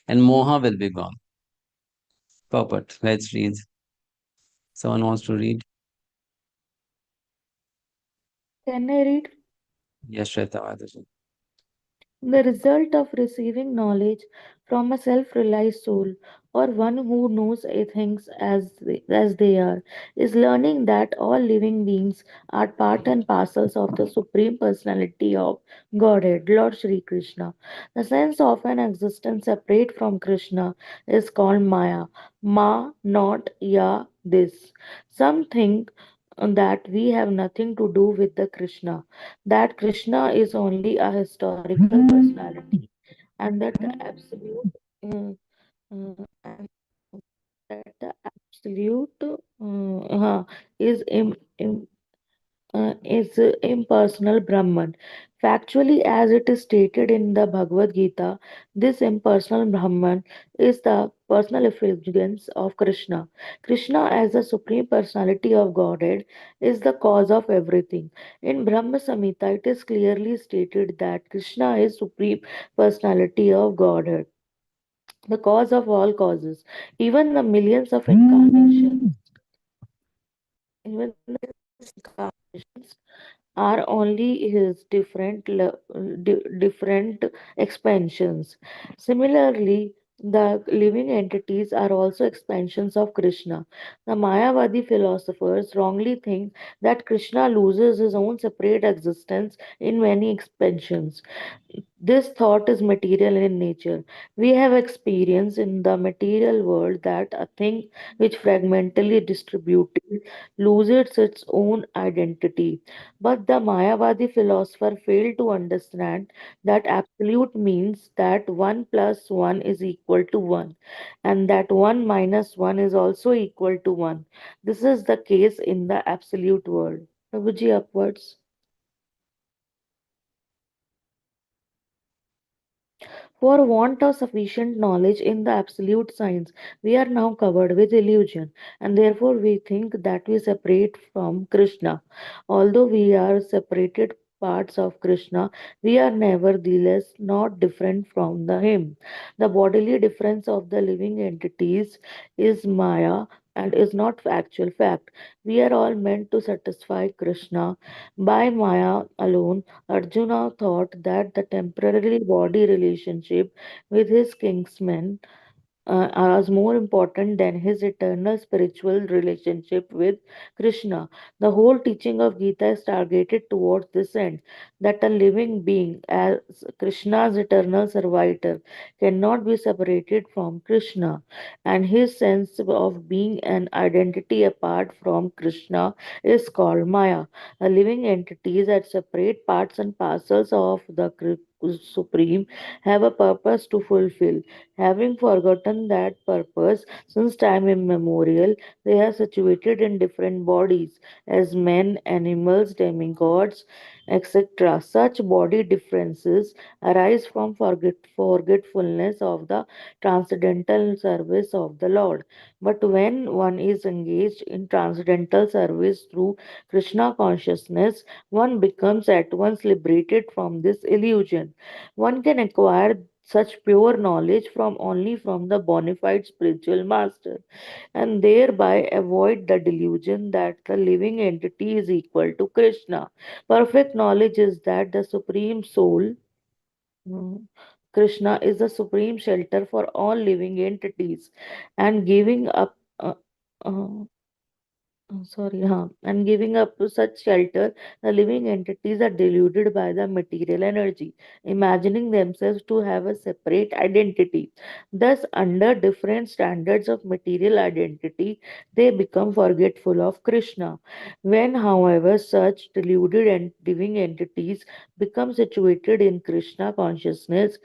And moha will be gone. Perfect. Let's read. Someone wants to read?
Can I read?
Yes, Shweta Mataji.
The result of receiving knowledge from a self realized soul, or one who knows things as they are, is learning that all living beings are part and parcels of the Supreme Personality of Godhead, Lord Sri Krishna. The sense of an existence separate from Krishna is called Maya. Ma, not Ya, this. Something that we have nothing to do with the Krishna, that Krishna is only a historical personality, and that the absolute and that the absolute is impersonal Brahman. Factually, as it is stated in the Bhagavad-Gita, this impersonal Brahman is the personal effulgence of Krishna. Krishna, as the supreme personality of Godhead, is the cause of everything. In Brahma Samhita, it is clearly stated that Krishna is supreme personality of Godhead, the cause of all causes. Even the millions of incarnations, even the incarnations are only his different expansions. Similarly, The living entities are also expansions of Krishna. The Mayavadi philosophers wrongly think that Krishna loses his own separate existence in many expansions. This thought is material in nature. We have experience in the material world that a thing which fragmentally distributed loses its own identity. But the Mayavadi philosopher failed to understand that absolute means that 1 plus 1 is equal to 1, and that 1 minus 1 is also equal to 1. This is the case in the absolute world. Prabhuji, upwards. For want of sufficient knowledge in the absolute science, we are now covered with illusion, and therefore we think that we separate from Krishna. Although we are separated parts of Krishna, we are nevertheless not different from the him. The bodily difference of the living entities is Maya and is not actual fact. We are all meant to satisfy Krishna by Maya alone. Arjuna thought that the temporary body relationship with his kinsmen was more important than his eternal spiritual relationship with Krishna. The whole teaching of Gita is targeted towards this end, that a living being, as Krishna's eternal servitor, cannot be separated from Krishna, and his sense of being an identity apart from Krishna is called Maya. A living entities as separate parts and parcels of the Supreme have a purpose to fulfill. Having forgotten that purpose since time immemorial, they are situated in different bodies as men, animals, demigods, etc. Such body differences arise from forgetfulness of the transcendental service of the Lord. But when one is engaged in transcendental service through Krishna consciousness, one becomes at once liberated from this illusion. One can acquire such pure knowledge from only from the bona fide spiritual master, and thereby avoid the delusion that the living entity is equal to Krishna. Perfect knowledge is that the supreme soul, mm, Krishna, is the supreme shelter for all living entities, and giving up uh, and giving up to such shelter, the living entities are deluded by the material energy, imagining themselves to have a separate identity. Thus, under different standards of material identity, they become forgetful of Krishna. When, however, such deluded and living entities become situated in Krishna consciousness,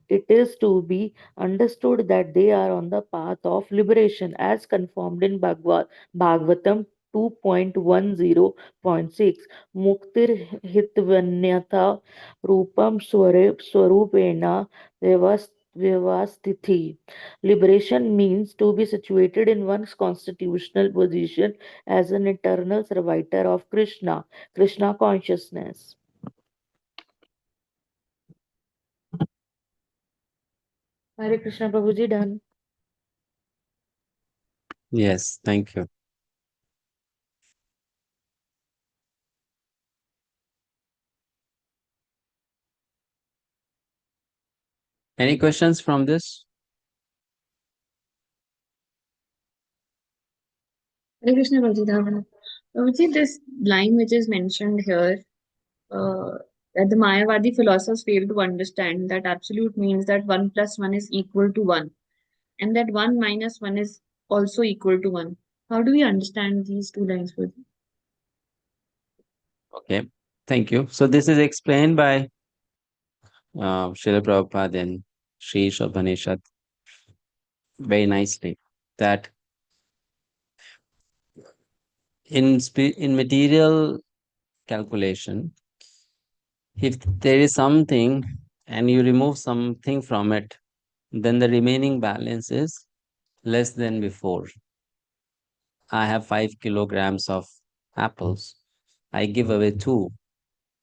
it is to be understood that they are on the path of liberation, as confirmed in Bhagavatam 2.10.6. Muktir hitvanyatha rupam swarupena vyavastithi. Liberation means to be situated in one's constitutional position as an eternal servitor of Krishna, Krishna consciousness. Hare Krishna Prabhuji, done.
Yes, thank you. Any questions from this?
Hare Krishna Bhakti-sastri. Prabhuji, this line which is mentioned here, that the Mayavadi philosophers fail to understand that absolute means that 1 plus 1 is equal to 1, and that 1 minus 1 is also equal to 1. How do we understand these two lines, Prabhuji?
Okay, thank you. So this is explained by Srila Prabhupada in Sri Shabhanishat very nicely, that in material calculation, if there is something and you remove something from it, then the remaining balance is less than before. I have 5 kilograms of apples. I give away 2,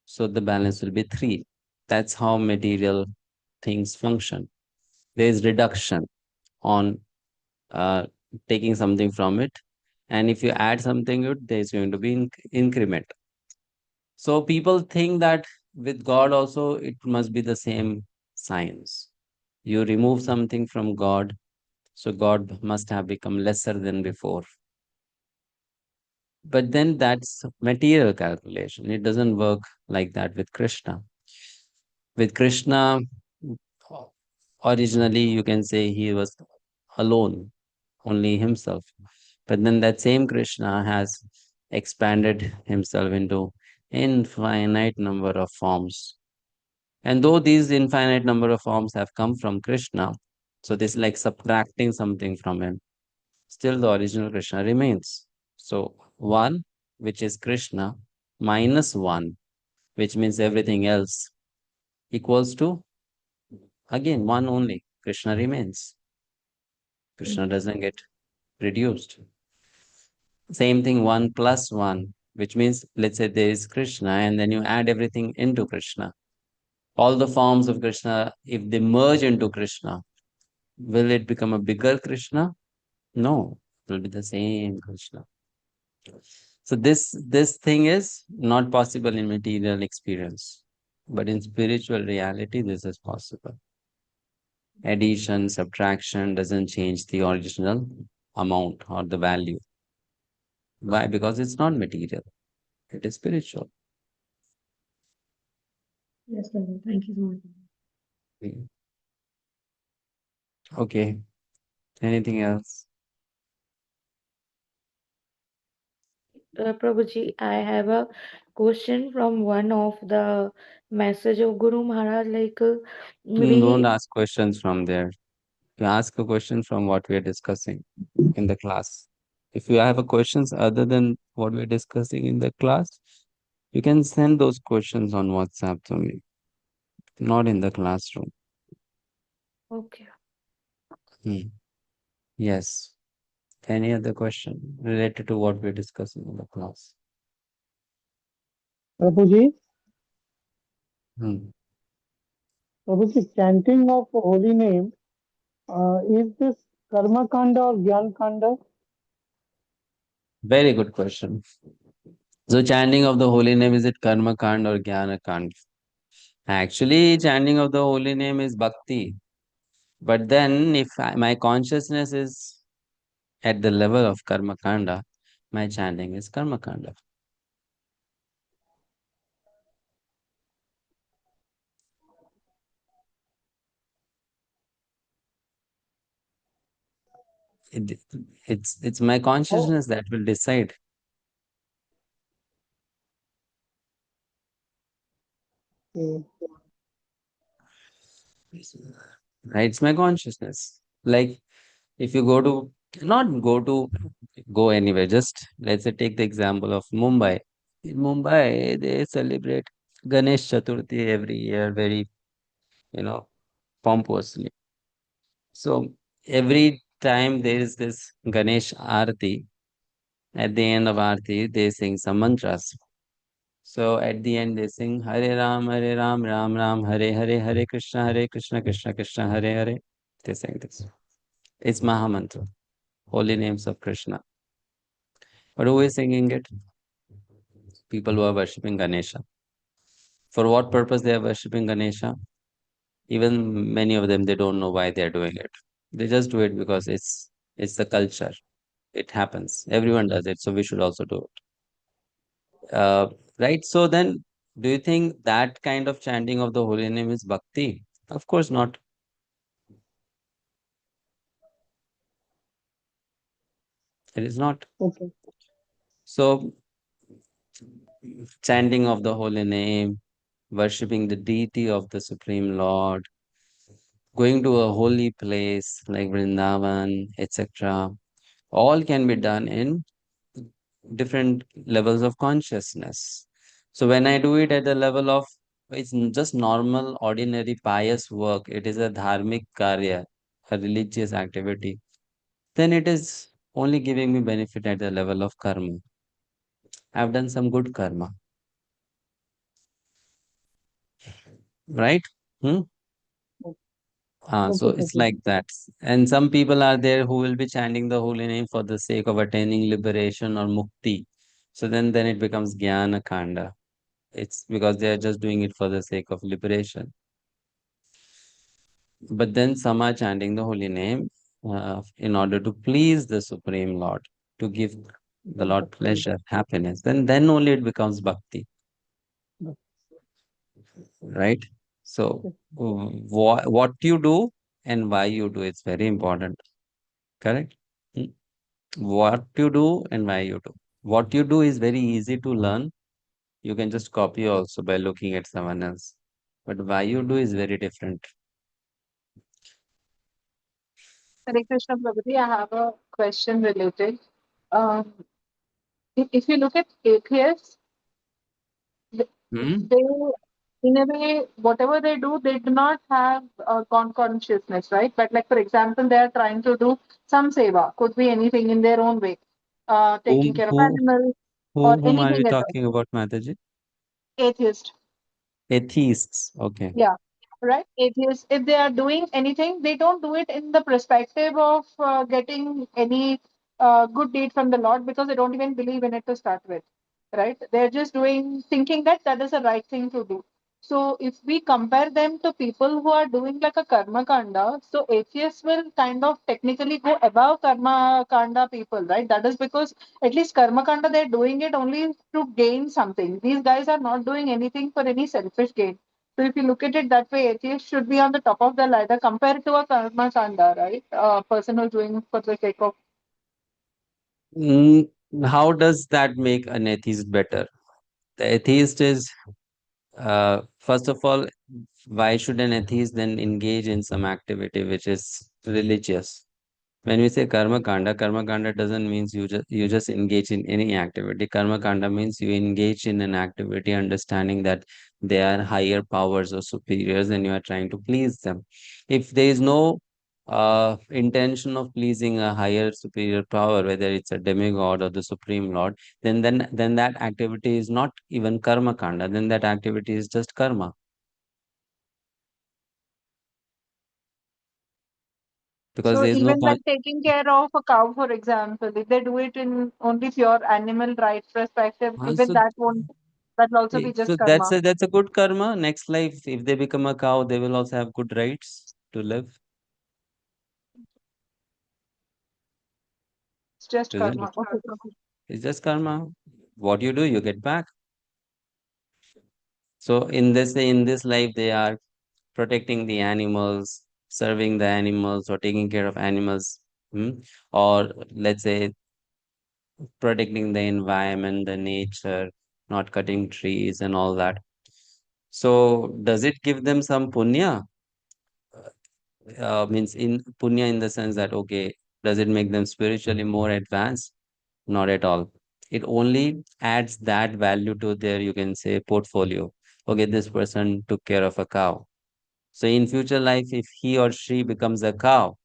so the balance will be 3. That's how material things function. There is reduction on uh, taking something from it, and if you add something good, there is going to be increment. So people think that with God also it must be the same science. You remove something from God, so God must have become lesser than before. But then that's material calculation. It doesn't work like that with Krishna. With Krishna, originally you can say he was alone, only himself. But then that same Krishna has expanded himself into infinite number of forms. And though these infinite number of forms have come from Krishna, so this is like subtracting something from him, still the original Krishna remains. So one, which is Krishna, minus one, which means everything else, equals to again one only. Krishna remains. Krishna doesn't get reduced. Same thing, one plus one, which means let's say there is Krishna and then you add everything into Krishna. All the forms of Krishna, if they merge into Krishna, will it become a bigger Krishna? No, it will be the same Krishna. So this thing is not possible in material experience, but in spiritual reality, this is possible. Addition, subtraction doesn't change the original amount or the value. Why? Because it's not material, it is spiritual.
Yes, Prabhu. Thank you so much.
Mm. Okay, anything else?
Prabhuji, I have a question from one of the message of Guru Maharaj.
Don't
We
ask questions from there. You ask a question from what we are discussing in the class. If you have a questions other than what we're discussing in the class, you can send those questions on WhatsApp to me, not in the classroom.
okay.
Hmm. Yes. Any other question related to what we're discussing in the class?
Prabhuji,
Hmm.
Prabhuji, chanting of holy name, is this karma kanda or gyan kanda?
Very good question. So, chanting of the holy name, is it karma kand or jnana kand? Actually, chanting of the holy name is bhakti. But then, if my consciousness is at the level of karma kanda, my chanting is karma kanda. It, it's my
Oh,
consciousness that will decide.
okay.
Right? It's my consciousness. Like if you go to not go to go anywhere, just let's say take the example of Mumbai. In Mumbai, they celebrate Ganesh Chaturthi every year very, pompously. So every time there is this Ganesh Aarti, at the end of Aarti, they sing some mantras. So at the end, they sing Hare Ram, Ram Ram, Hare Hare, Hare Krishna, Krishna Krishna, Hare Hare. They sing this. It's Mahamantra, holy names of Krishna. But who is singing it? People who are worshipping Ganesha. For what purpose they are worshipping Ganesha? Even many of them, they don't know why they are doing it. They just do it because it's the culture. It happens. Everyone does it, so we should also do it. Right? So then, do you think that kind of chanting of the holy name is bhakti? Of course not. It is not.
Okay.
So, chanting of the holy name, worshipping the deity of the Supreme Lord, going to a holy place like Vrindavan, etc., all can be done in different levels of consciousness. So when I do it at the level of just normal, ordinary, pious work, it is a dharmic karya, a religious activity, then it is only giving me benefit at the level of karma. I've done some good karma, right? Hmm? So
Okay,
it's
Prabhuji.
like that. And some people are there who will be chanting the holy name for the sake of attaining liberation or mukti. So then it becomes jnana kanda. It's because they are just doing it for the sake of liberation. But then some are chanting the holy name in order to please the Supreme Lord, to give the Lord pleasure, happiness. Then only it becomes bhakti, right? So what you do and why you do, it's very important, correct? Mm. What you do and why you do. What you do is very easy to learn. You can just copy also by looking at someone else. But why you do is very different.
Hare Krishna Prabhuji, I have a question related. Um, if you look at atheists,
Hmm?
they, in a way, whatever they do, they do not have consciousness, right? But like, for example, they are trying to do some seva, could be anything in their own way, taking
Whom,
care of
who,
animals or
whom are you
anything at all.
talking about, Mataji?
Atheist.
Atheists. Okay.
Yeah, right. Atheists, if they are doing anything, they don't do it in the perspective of getting any good deed from the Lord because they don't even believe in it to start with, right? They're just doing, thinking that that is the right thing to do. So if we compare them to people who are doing like a karma kanda, so atheists will kind of technically go above karma kanda people, right? That is because at least karma kanda, they're doing it only to gain something. These guys are not doing anything for any selfish gain. So if you look at it that way, atheist should be on the top of the ladder compared to a karma kanda, right? A person who's doing for the sake of.
Mm, how does that make an atheist better? The atheist is, first of all, why should an atheist then engage in some activity which is religious? When we say karma kanda doesn't means you just engage in any activity. Karma kanda means you engage in an activity understanding that they are higher powers or superiors and you are trying to please them. If there is no intention of pleasing a higher superior power, whether it's a demigod or the supreme lord, then that activity is not even karma kanda. Then that activity is just karma, because
So
there is no
even
point.
like taking care of a cow, for example, if they do it in only pure animal rights perspective, even
So
that won't, that will also be
So
just
that's
karma.
a good karma. Next life, if they become a cow, they will also have good rights to live,
It's just
isn't
karma.
it?
Okay.
It's just karma. What you do, you get back. So in this life, they are protecting the animals, serving the animals, or taking care of animals, hmm? Or let's say protecting the environment, the nature, not cutting trees and all that. So does it give them some punya? Means in punya in the sense that, okay, does it make them spiritually more advanced? Not at all. It only adds that value to their, you can say, portfolio. Okay, this person took care of a cow. So in future life, if he or she becomes a cow,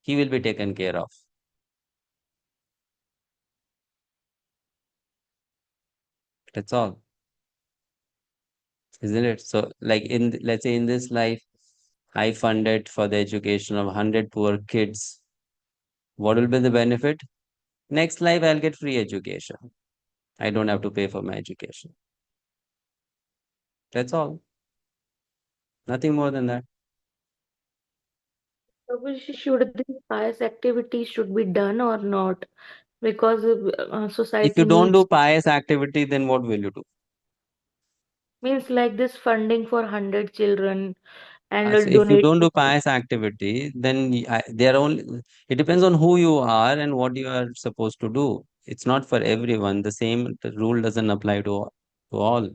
he will be taken care of. That's all, isn't it? So like let's say in this life, I funded for the education of 100 poor kids. What will be the benefit? Next life, I'll get free education. I don't have to pay for my education. That's all. Nothing more than that.
So should these pious activities should be done or not? Because
If
society
you don't do
needs,
pious activity, then what will you do?
means like this funding for 100 children and
So if you
donate.
don't do pious activity, then they are only. It depends on who you are and what you are supposed to do. It's not for everyone. The rule doesn't apply to all.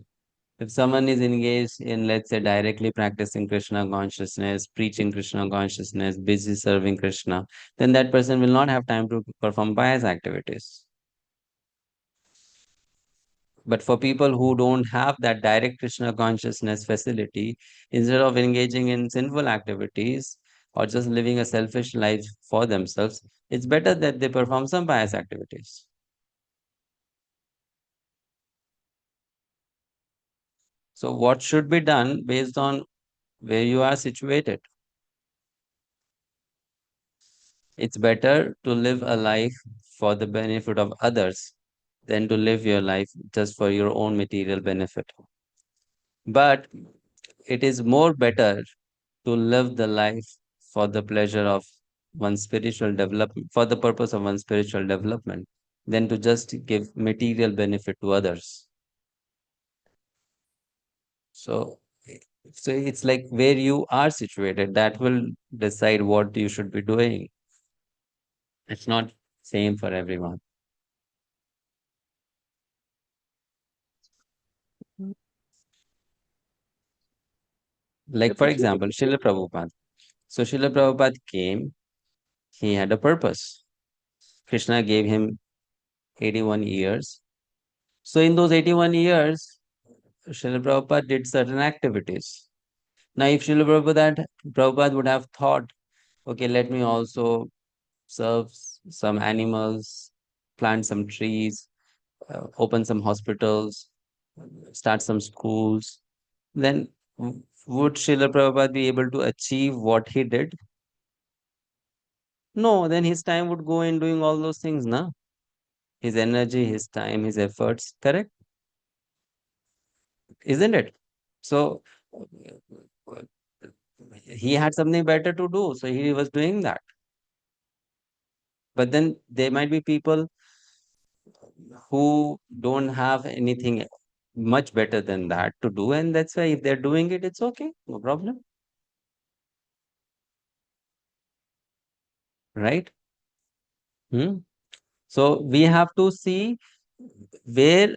If someone is engaged in, let's say, directly practicing Krishna consciousness, preaching Krishna consciousness, busy serving Krishna, then that person will not have time to perform pious activities. But for people who don't have that direct Krishna consciousness facility, instead of engaging in sinful activities or just living a selfish life for themselves, it's better that they perform some pious activities. So, what should be done based on where you are situated? It's better to live a life for the benefit of others than to live your life just for your own material benefit. But it is more better to live the life for the pleasure of one's spiritual development, for the purpose of one's spiritual development, than to just give material benefit to others. So, so it's like where you are situated, that will decide what you should be doing. It's not same for everyone. Like for example, Srila Prabhupada. So Srila Prabhupada came, he had a purpose. Krishna gave him 81 years. So in those 81 years, Srila Prabhupada did certain activities. Now, if Prabhupada would have thought, okay, let me also serve some animals, plant some trees, open some hospitals, start some schools, then would Srila Prabhupada be able to achieve what he did? No, then his time would go in doing all those things, na? His energy, his time, his efforts, correct? Isn't it? So he had something better to do, so he was doing that. But then there might be people who don't have anything much better than that to do, and that's why if they're doing it, it's okay, no problem, right? Hmm? So we have to see where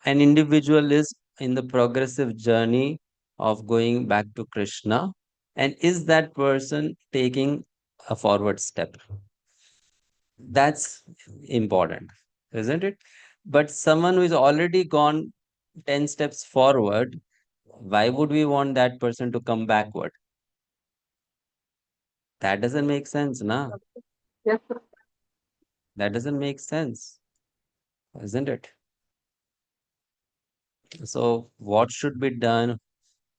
an individual is in the progressive journey of going back to Krishna, and is that person taking a forward step? That's important, isn't it? But someone who is already gone 10 steps forward, why would we want that person to come backward? That doesn't make sense, na?
Yes.
That doesn't make sense, isn't it? So, what should be done?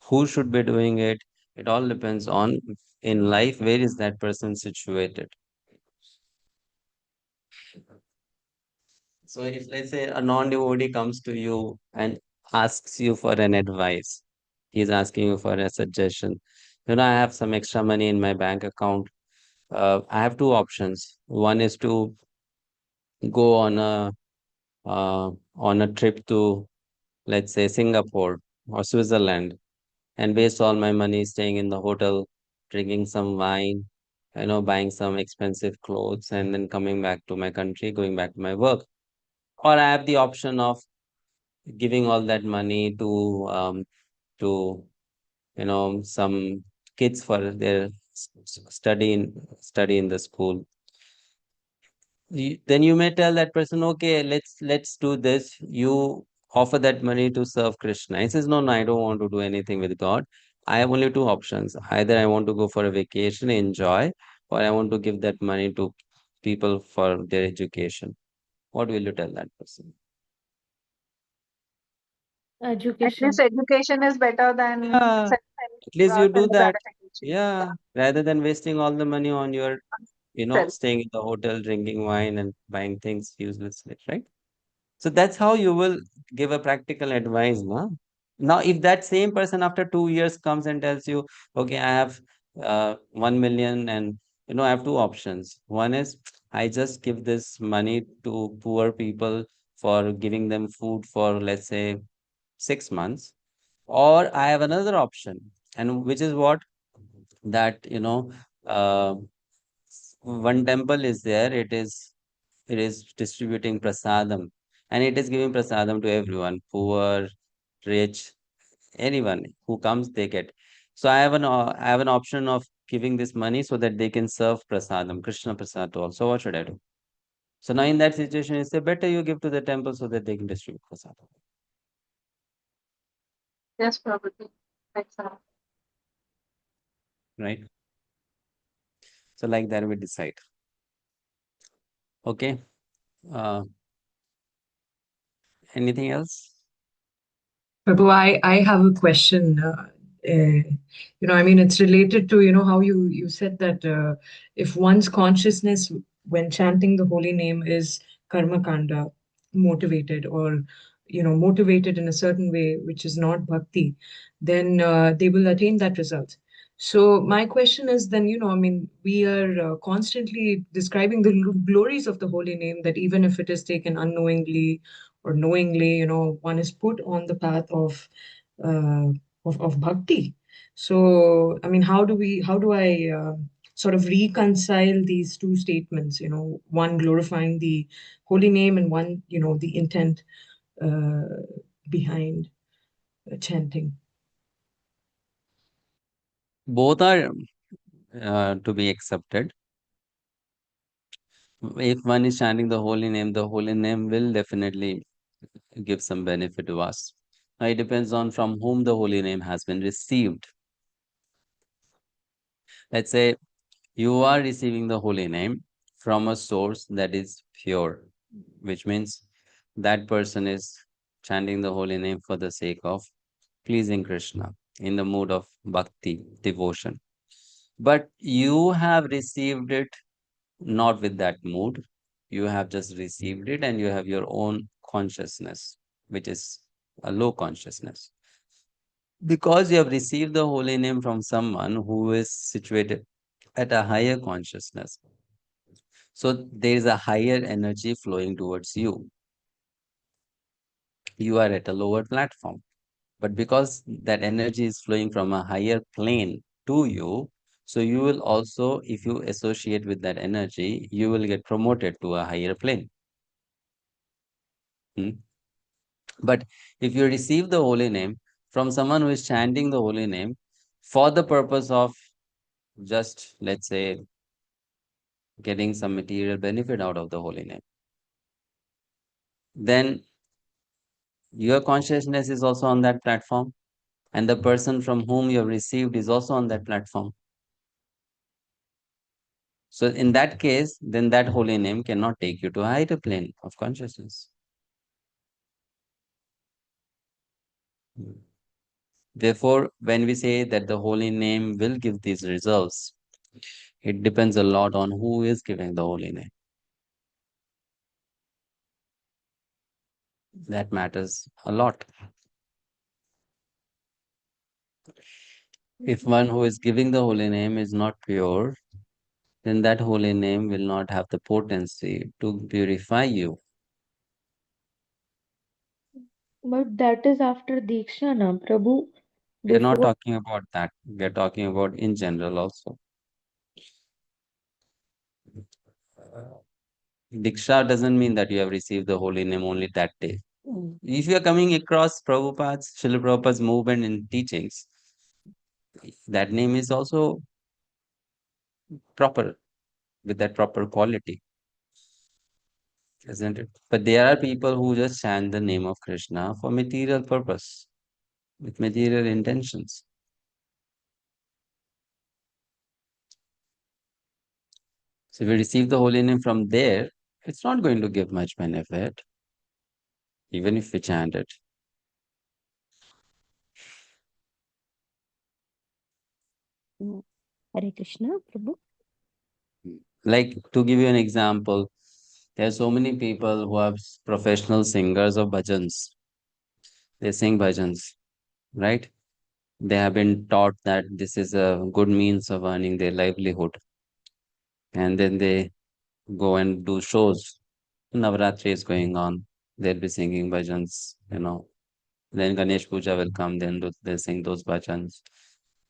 Who should be doing it? It all depends on in life, where is that person situated? So, if let's say a non-devotee comes to you and asks you for an advice, he's asking you for a suggestion. I have some extra money in my bank account. I have two options. One is to go on a trip to, let's say, Singapore or Switzerland, and waste all my money staying in the hotel, drinking some wine, buying some expensive clothes, and then coming back to my country, going back to my work. Or I have the option of giving all that money to some kids for their study in the school. Then you may tell that person, okay, let's do this. You offer that money to serve Krishna. He says, no, no, I don't want to do anything with God. I have only two options. Either I want to go for a vacation, enjoy, or I want to give that money to people for their education. What will you tell that person?
At least
Education.
education is better than
Yeah, at least you do that.
self-gratification.
Yeah, rather than wasting all the money on your,
Self.
staying in the hotel, drinking wine and buying things uselessly, right? So that's how you will give a practical advice, no? Now, if that same person after 2 years comes and tells you, okay, I have 1 million, and I have two options. One is I just give this money to poor people for giving them food for, let's say, 6 months, or I have another option, and which is what that uh, one temple is there. It is distributing prasadam, and it is giving prasadam to everyone, poor, rich, anyone who comes, they get. So I have an option of giving this money so that they can serve prasadam, Krishna prasad also. What should I do? So now in that situation, it's better you give to the temple so that they can distribute prasadam,
Yes, probably. Exactly.
right? So like that we decide. Okay. Uh, anything else?
Prabhu, I have a question. I mean, it's related to, how you said that if one's consciousness when chanting the holy name is karma kanda, motivated, or, motivated in a certain way, which is not bhakti, then they will attain that result. So my question is then, I mean, we are constantly describing the glories of the holy name, that even if it is taken unknowingly or knowingly, one is put on the path uh, of bhakti. So, I mean, how do I sort of reconcile these two statements? One glorifying the holy name and one, the intent uh, behind chanting.
Both are to be accepted. If one is chanting the holy name will definitely give some benefit to us. Now, it depends on from whom the holy name has been received. Let's say you are receiving the holy name from a source that is pure, which means that person is chanting the holy name for the sake of pleasing Krishna in the mood of bhakti, devotion. But you have received it not with that mood. You have just received it and you have your own consciousness, which is a low consciousness. Because you have received the holy name from someone who is situated at a higher consciousness. So there is a higher energy flowing towards you. You are at a lower platform. But because that energy is flowing from a higher plane to you, so you will also, if you associate with that energy, you will get promoted to a higher plane. Hmm? But if you receive the holy name from someone who is chanting the holy name for the purpose of just, let's say, getting some material benefit out of the holy name, then your consciousness is also on that platform, and the person from whom you have received is also on that platform. So in that case, then that holy name cannot take you to a higher plane of consciousness. Therefore, when we say that the holy name will give these results, it depends a lot on who is giving the holy name. That matters a lot. If one who is giving the holy name is not pure, then that holy name will not have the potency to purify you.
But that is after Diksha, na, Prabhu.
We are not
Before,
talking about that. We are talking about in general also. Diksha doesn't mean that you have received the holy name only that day. If you are coming across Prabhupada's, Srila Prabhupada's movement and teachings, that name is also proper, with that proper quality, isn't it? But there are people who just chant the name of Krishna for material purpose, with material intentions. So if you receive the holy name from there, it's not going to give much benefit, even if we chant it.
Hare Krishna, Prabhu.
Like, to give you an example, there are so many people who are professional singers of bhajans. They sing bhajans, right? They have been taught that this is a good means of earning their livelihood. And then they go and do shows. Navaratri is going on. They'll be singing bhajans. Then Ganesh Puja will come, then they sing those bhajans.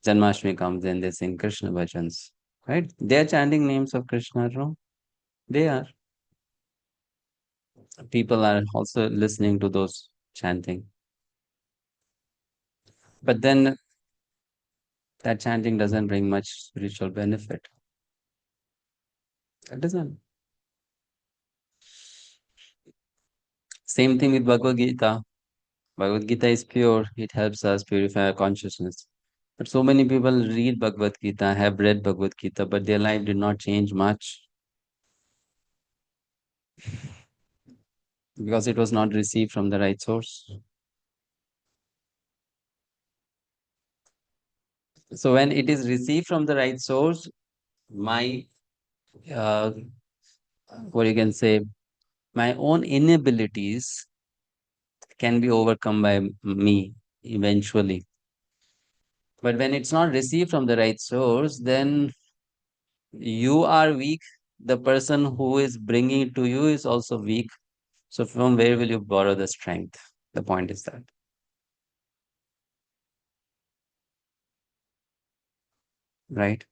Janmashtami comes, then they sing Krishna bhajans. Right? They are chanting names of Krishna, no? They are. People are also listening to those chanting. But then that chanting doesn't bring much spiritual benefit. It doesn't. Same thing with Bhagavad-Gita. Bhagavad-Gita is pure. It helps us purify our consciousness. But so many people read Bhagavad-Gita, have read Bhagavad-Gita, but their life did not change much because it was not received from the right source. So when it is received from the right source, my uh, what you can say, my own inabilities can be overcome by me eventually. But when it's not received from the right source, then you are weak. The person who is bringing it to you is also weak. So from where will you borrow the strength? The point is that, right?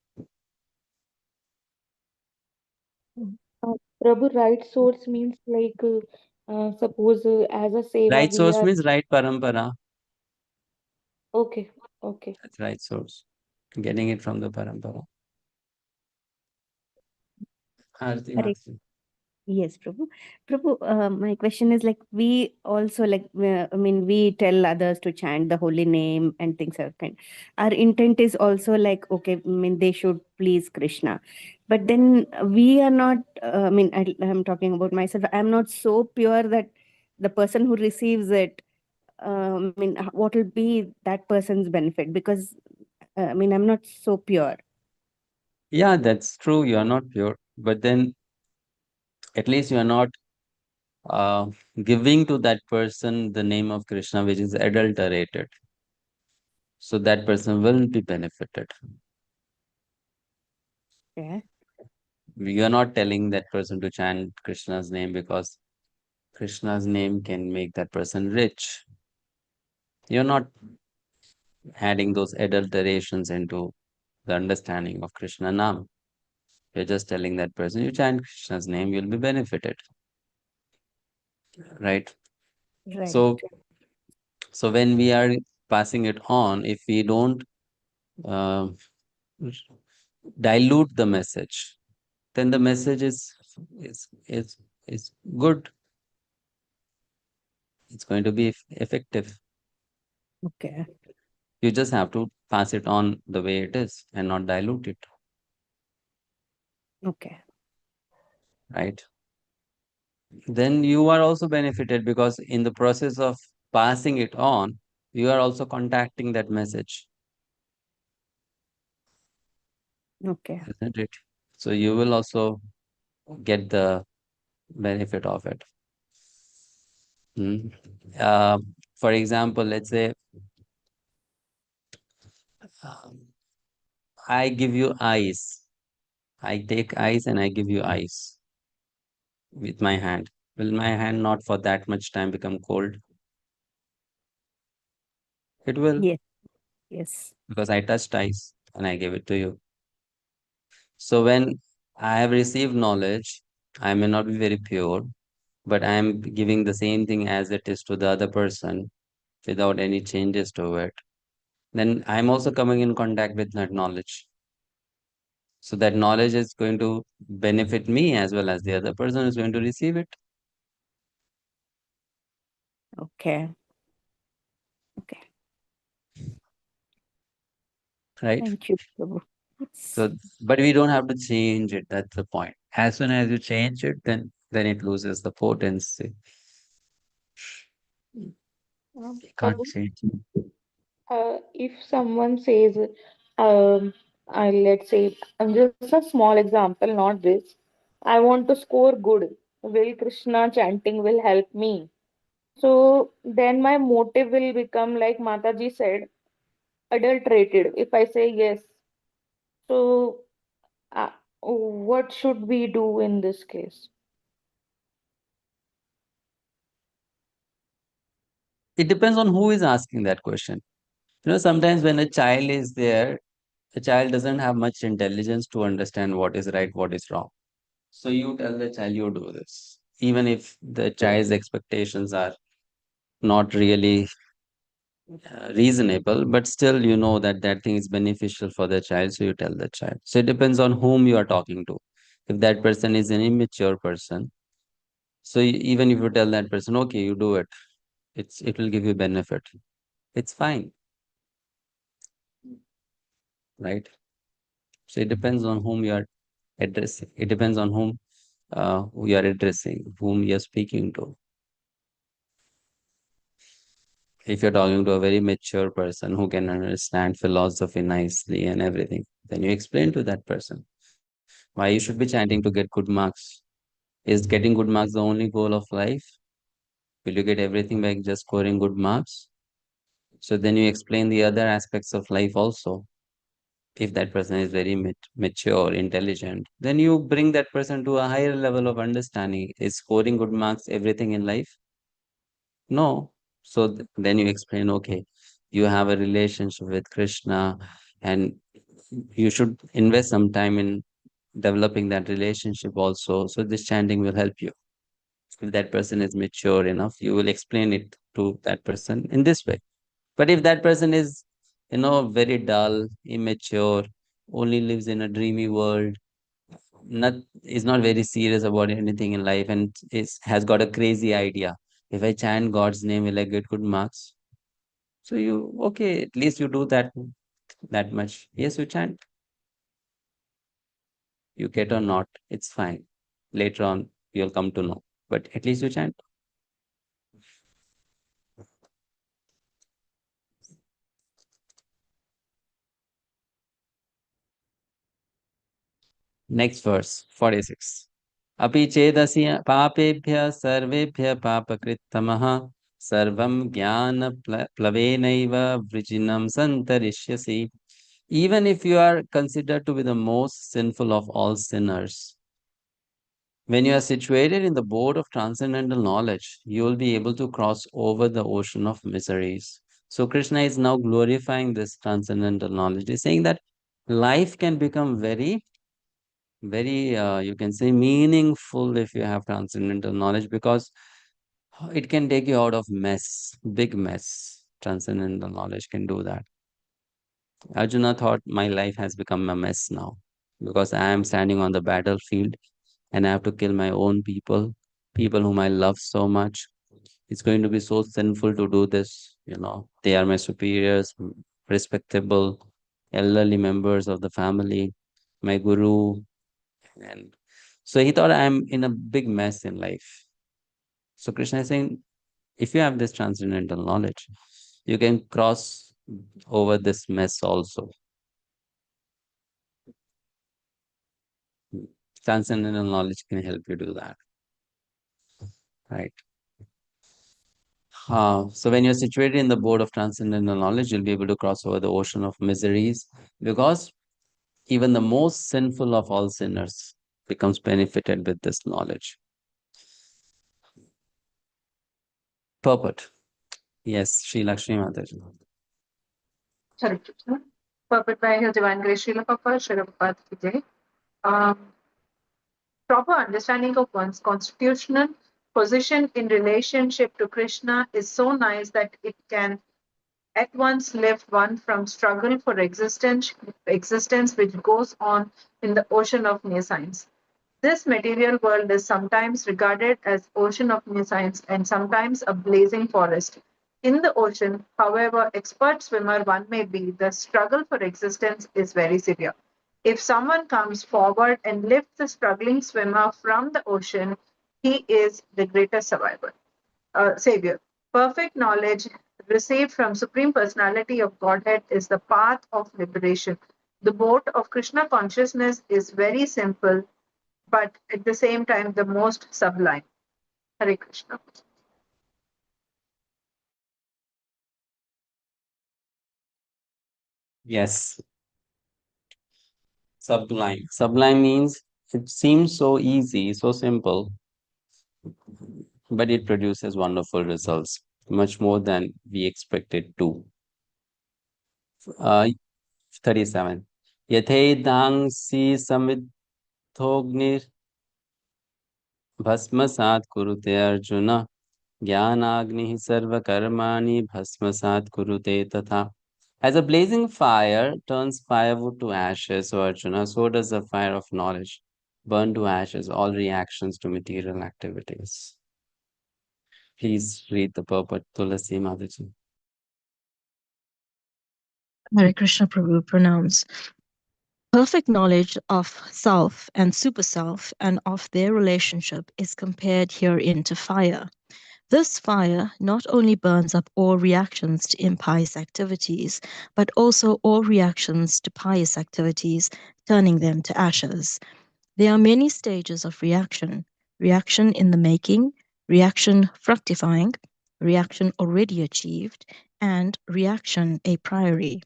Prabhu, right source means like, suppose as a seva
Right
we
source
are.
means right parampara.
Okay, okay.
That's right source. Getting it from the parampara. Arti
Correct.
Mataji.
Yes, Prabhu. Prabhu, my question is like we also like I mean we tell others to chant the holy name and things are kind. Our intent is also like okay, I mean they should please Krishna, but then we are not. I mean I'm talking about myself. I'm not so pure that the person who receives it. I mean, what will be that person's benefit? Because I mean I'm not so pure.
Yeah, that's true. You are not pure, but then at least you are not uh, giving to that person the name of Krishna, which is adulterated. So that person will be benefited.
Yeah.
You are not telling that person to chant Krishna's name because Krishna's name can make that person rich. You're not adding those adulterations into the understanding of Krishna Nam. You're just telling that person, you chant Krishna's name, you'll be benefited. Right?
Right.
So, so when we are passing it on, if we don't uh, dilute the message, then the message is is is good. It's going to be effective.
Okay.
You just have to pass it on the way it is and not dilute it,
Okay.
right? Then you are also benefited because in the process of passing it on, you are also contacting that message,
Okay.
isn't it? So you will also get the benefit of it. Hmm. Uh, for example, let's say um, I give you ice. I take ice and I give you ice with my hand. Will my hand not for that much time become cold? It will,
Yes. Yes.
because I touched ice and I gave it to you. So when I have received knowledge, I may not be very pure, but I am giving the same thing as it is to the other person without any changes to it. Then I'm also coming in contact with that knowledge. So that knowledge is going to benefit me as well as the other person is going to receive it,
Okay. Okay.
right?
Thank you, Prabhu. Yes.
So, but we don't have to change it. That's the point. As soon as you change it, then it loses the potency. You can't
Prabhu,
change it.
if someone says, let's say, just a small example, not this. I want to score good. Will Krishna chanting will help me? So then my motive will become like Mataji said, adulterated. If I say yes, so uh, what should we do in this case?
It depends on who is asking that question. Sometimes when a child is there, a child doesn't have much intelligence to understand what is right, what is wrong. So you tell the child you do this, even if the child's expectations are not really reasonable, but still you know that that thing is beneficial for the child, so you tell the child. So it depends on whom you are talking to. If that person is an immature person, so even if you tell that person, okay, you do it, it will give you benefit. It's fine, right? So it depends on whom you are addressing. It depends on who you are addressing, whom you are speaking to. If you're talking to a very mature person who can understand philosophy nicely and everything, then you explain to that person why you should be chanting to get good marks. Is getting good marks the only goal of life? Will you get everything by just scoring good marks? So then you explain the other aspects of life also. If that person is very mature, intelligent, then you bring that person to a higher level of understanding. Is scoring good marks everything in life? No. So then you explain, okay, you have a relationship with Krishna, and you should invest some time in developing that relationship also. So this chanting will help you. If that person is mature enough, you will explain it to that person in this way. But if that person is, very dull, immature, only lives in a dreamy world, not is not very serious about anything in life, and has got a crazy idea. If I chant God's name, will I get good marks? So okay, at least you do that much. Yes, you chant. You get or not, it's fine. Later on, you'll come to know. But at least you chant. Next verse, 46. Api chedasi papebhya sarvebhya papakrittamah sarvam jnana plavenaiva vrijinam santarishyasi. Even if you are considered to be the most sinful of all sinners, when you are situated in the boat of transcendental knowledge, you will be able to cross over the ocean of miseries. So Krishna is now glorifying this transcendental knowledge. He's saying that life can become very, very, you can say, meaningful if you have transcendental knowledge, because it can take you out of mess, big mess. Transcendental knowledge can do that. Arjuna thought, my life has become a mess now because I am standing on the battlefield and I have to kill my own people, people whom I love so much. It's going to be so sinful to do this. They are my superiors, respectable, elderly members of the family, my guru. And so he thought, I'm in a big mess in life. So Krishna is saying, if you have this transcendental knowledge, you can cross over this mess also. Transcendental knowledge can help you do that. Right. So when you're situated in the boat of transcendental knowledge, you'll be able to cross over the ocean of miseries, because even the most sinful of all sinners becomes benefited with this knowledge. Purport. Yes, Sri Lakshmi Mataji.
Hare Krishna. Purport by His Divine Grace Srila Prabhupada, Srila Prabhupada ki Jai. Proper understanding of one's constitutional position in relationship to Krishna is so nice that it can at once lift one from struggle for existence which goes on in the ocean of nescience. This material world is sometimes regarded as ocean of nescience and sometimes a blazing forest. In the ocean, however expert swimmer one may be, the struggle for existence is very severe. If someone comes forward and lifts the struggling swimmer from the ocean, he is the greatest savior. Perfect knowledge received from Supreme Personality of Godhead is the path of liberation. The boat of Krishna consciousness is very simple, but at the same time the most sublime. Hare Krishna.
Yes, sublime. Sublime means it seems so easy, so simple, but it produces wonderful results, much more than we expected to. 37. Yathedangsi samidhognir भस्मसात् कुरुते अर्जुन ज्ञानाग्निः सर्वकर्माणि भस्मसात् कुरुते तथा. As a blazing fire turns firewood to ashes, O Arjuna, so does the fire of knowledge burn to ashes all reactions to material activities. Please read the purport, Tulasi Mataji.
Hare Krishna Prabhu pronounce. Perfect knowledge of self and super self and of their relationship is compared herein to fire. This fire not only burns up all reactions to impious activities, but also all reactions to pious activities, turning them to ashes. There are many stages of reaction: reaction in the making, reaction fructifying, reaction already achieved, and reaction a priori.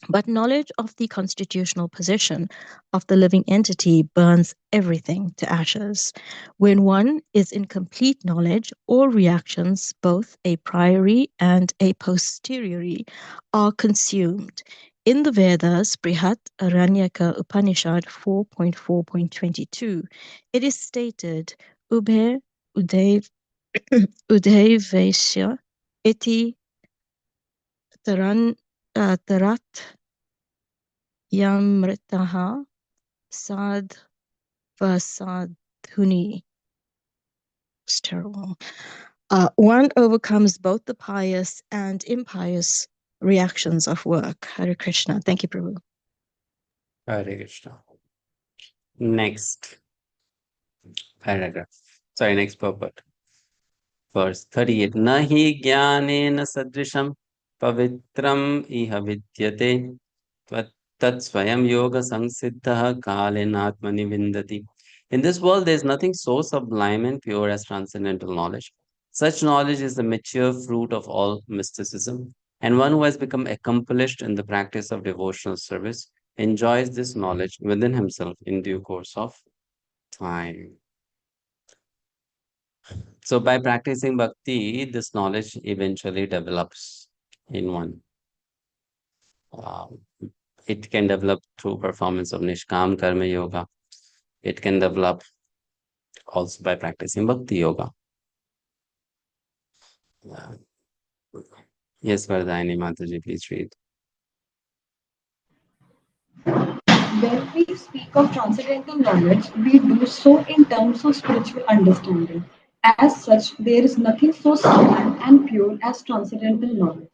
But knowledge of the constitutional position of the living entity burns everything to ashes. When one is in complete knowledge, all reactions, both a priori and a posteriori, are consumed. In the Vedas, Brihat Aranyaka Upanishad 4.4.22, it is stated, Ubhe Udev Udevesya iti tarat Yamritaha Sad Vasadhuni. It's terrible. One overcomes both the pious and impious reactions of work. Hare Krishna. Thank you, Prabhu.
Hare Krishna. Next paragraph. Sorry, next purport. Verse 38. Nahi jnanena sadrisham pavitram iha vidyate tat swayam yoga samsiddha kalenatmani vindati. In this world, there is nothing so sublime and pure as transcendental knowledge. Such knowledge is the mature fruit of all mysticism, and one who has become accomplished in the practice of devotional service enjoys this knowledge within himself in due course of time. So, by practicing bhakti, this knowledge eventually develops in one. Um, it can develop through performance of Nishkam Karma Yoga. It can develop also by practicing Bhakti Yoga. Uh, yes, Vardhani Mataji, please read.
When we speak of transcendental knowledge, we do so in terms of spiritual understanding. As such, there is nothing so sublime and pure as transcendental knowledge.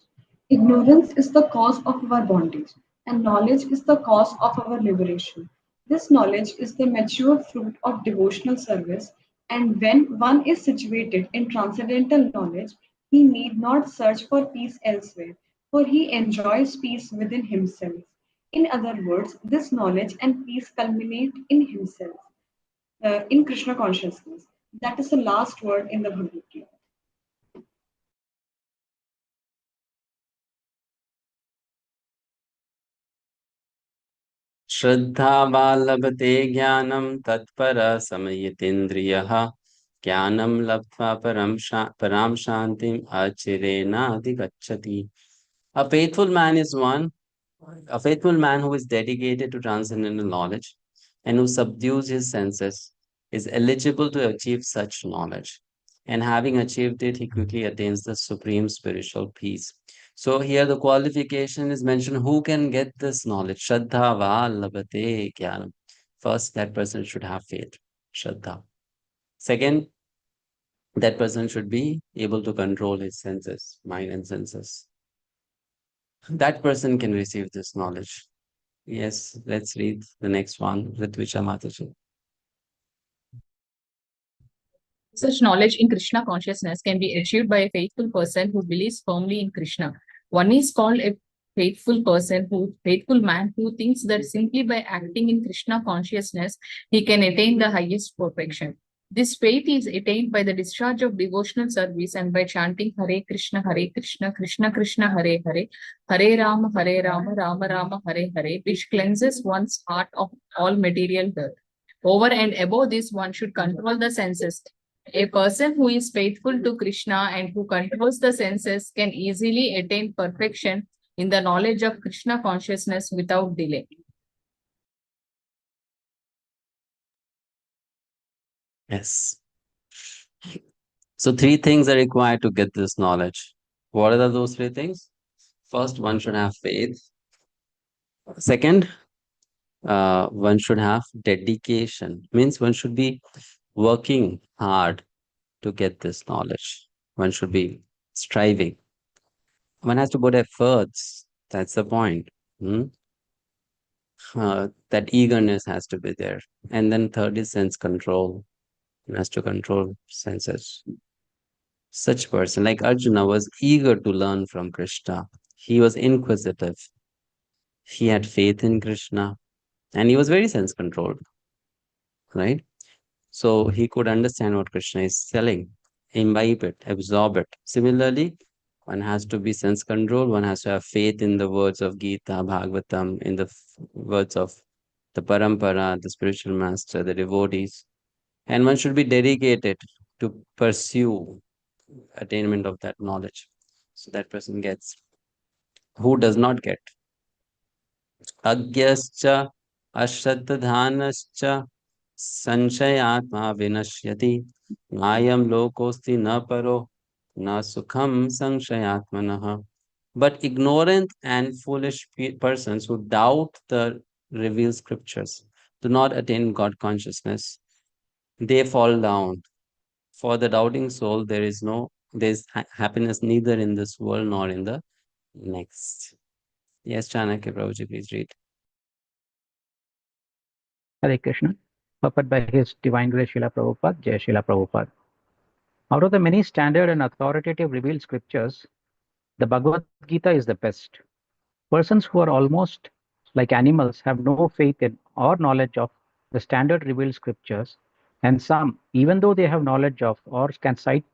Ignorance is the cause of our bondage, and knowledge is the cause of our liberation. This knowledge is the mature fruit of devotional service, and when one is situated in transcendental knowledge, he need not search for peace elsewhere, for he enjoys peace within himself. In other words, this knowledge and peace culminate in himself, in Krishna consciousness. That is the last word in the Bhagavad-Gita.
Shraddha labhate jnanam tatpara samayitindriyaha jnanam labdva param shantim achirena adhigacchati. A faithful man is one, a faithful man who is dedicated to transcendental knowledge and who subdues his senses is eligible to achieve such knowledge. And having achieved it, he quickly attains the supreme spiritual peace. So here the qualification is mentioned who can get this knowledge. Shraddha va labhate jnanam. First, that person should have faith. Shraddha. Second, that person should be able to control his senses, mind and senses. That person can receive this knowledge. Yes, let's read the next one, Ritvisha Mataji.
Such knowledge in Krishna consciousness can be achieved by a faithful person who believes firmly in Krishna. One is called a faithful man who thinks that simply by acting in Krishna consciousness, he can attain the highest perfection. This faith is attained by the discharge of devotional service and by chanting Hare Krishna, Krishna Krishna, Hare Hare, Hare Rama, Rama Rama, Hare Hare, which cleanses one's heart of all material dirt. Over and above this, one should control the senses. A person who is faithful to Krishna and who controls the senses can easily attain perfection in the knowledge of Krishna consciousness without delay.
Yes. So three things are required to get this knowledge. What are those three things? First, one should have faith. Second, one should have dedication. Means one should be working hard to get this knowledge. One should be striving. One has to put efforts. That's the point. Hmm? That eagerness has to be there. And then third is sense control. One has to control senses. Such person like Arjuna was eager to learn from Krishna. He was inquisitive. He had faith in Krishna and he was very sense controlled, right? So he could understand what Krishna is telling, imbibe it, absorb it. Similarly, One has to be sense control. One has to have faith in the words of Gita, Bhagavatam, in the words of the Parampara, the spiritual master, the devotees. And one should be dedicated to pursue attainment of that knowledge. So that person gets. Who does not get? Agyascha ashraddhanascha sanshayatma vinashyati nayam lokosti na paro na sukham sanshayatmanaha. But ignorant and foolish persons who doubt the revealed scriptures do not attain God consciousness. They fall down. For the doubting soul, there is happiness neither in this world nor in the next. Yes, Chanakya Prabhuji, please read.
Hare Krishna, purport by His Divine Grace Srila Prabhupada, Jai Srila Prabhupada. Out of the many standard and authoritative revealed scriptures, the Bhagavad-Gita is the best. Persons who are almost like animals have no faith in or knowledge of the standard revealed scriptures, and some, even though they have knowledge of or can cite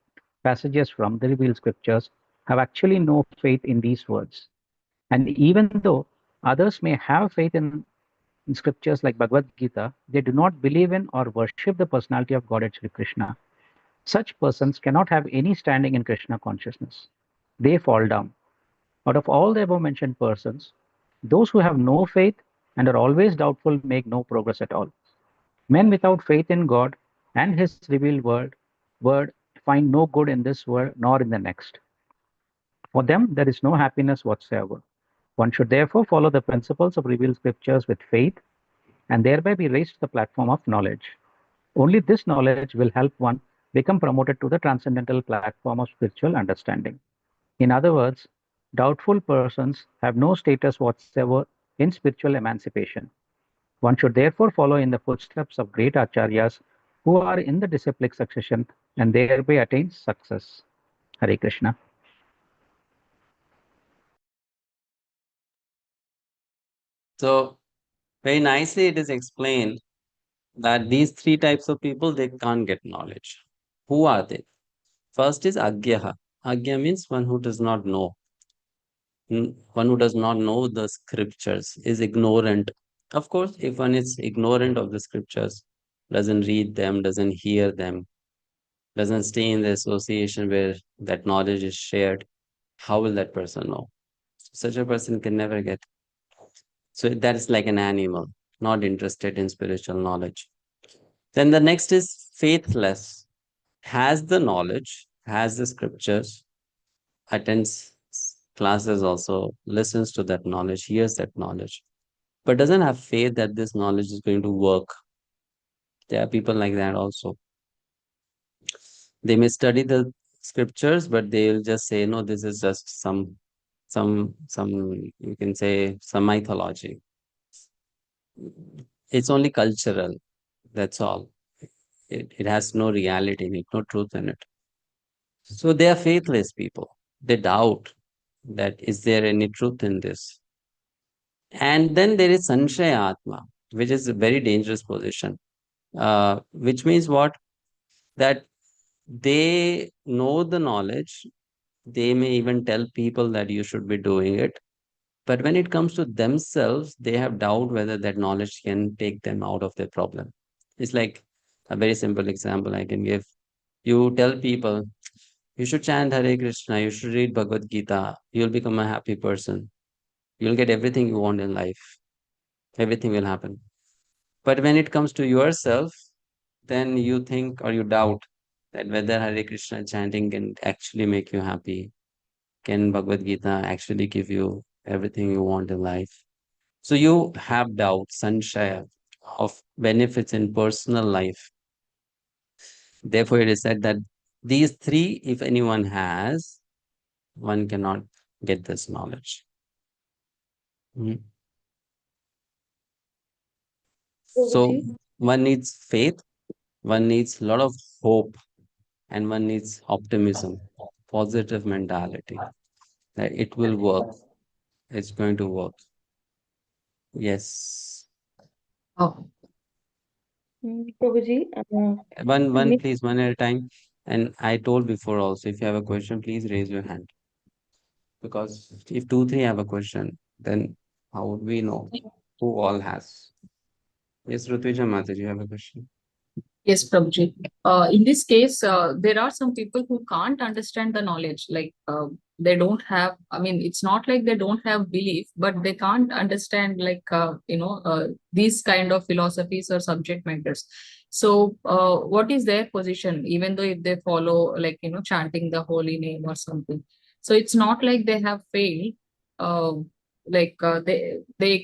passages from the revealed scriptures, have actually no faith in these words. And even though others may have faith in scriptures like Bhagavad Gita, they do not believe in or worship the personality of Godhead Sri Krishna. Such persons cannot have any standing in Krishna consciousness. They fall down. Out of all the above mentioned persons, those who have no faith and are always doubtful make no progress at all. Men without faith in God and His revealed word find no good in this world nor in the next. For them, there is no happiness whatsoever. One should therefore follow the principles of revealed scriptures with faith and thereby be raised to the platform of knowledge. Only this knowledge will help one become promoted to the transcendental platform of spiritual understanding. In other words, doubtful persons have no status whatsoever in spiritual emancipation. One should therefore follow in the footsteps of great acharyas who are in the disciplic succession and thereby attain success. Hare Krishna.
So, very nicely it is explained that these three types of people, they can't get knowledge. Who are they? First is Agyaha. Agya means one who does not know. One who does not know the scriptures is ignorant. Of course, if one is ignorant of the scriptures, doesn't read them, doesn't hear them, doesn't stay in the association where that knowledge is shared, how will that person know? Such a person can never get. So that is like an animal, not interested in spiritual knowledge. Then the next is faithless, has the knowledge, has the scriptures, attends classes also, listens to that knowledge, hears that knowledge, but doesn't have faith that this knowledge is going to work. There are people like that also. They may study the scriptures, but they'll just say, no, this is just some you can say some mythology. It's only cultural. That's all. It has no reality in it, no truth in it. So they are faithless people. They doubt that is there any truth in this. And then there is Sanshaya Atma, which is a very dangerous position. Which means what? That they know the knowledge. They may even tell people that you should be doing it. But when it comes to themselves, they have doubt whether that knowledge can take them out of their problem. It's like a very simple example I can give. You tell people, you should chant Hare Krishna, you should read Bhagavad Gita, you'll become a happy person. You'll get everything you want in life. Everything will happen. But when it comes to yourself, then you think or you doubt that whether Hare Krishna chanting can actually make you happy. Can Bhagavad Gita actually give you everything you want in life? So you have doubt, sanshaya of benefits in personal life. Therefore, it is said that these three, if anyone has, one cannot get this knowledge. Mhm. So
Prabhuji,
one needs faith, one needs a lot of hope, and one needs optimism, positive mentality that it will work. It's going to work. Yes.
Oh,
Prabhuji,
One,
may-
please, one at a time. And I told before also, if you have a question, please raise your hand. Because if two, three have a question, then how would we know who all has? Yes, Rutuja Mataji, you have a question.
Yes, Prabhuji. In this case, there are some people who can't understand the knowledge. Like they don't have. I mean, it's not like they don't have belief, but they can't understand these kind of philosophies or subject matters. So, what is their position? Even though if they follow, like chanting the holy name or something, so it's not like they have failed. Uh, they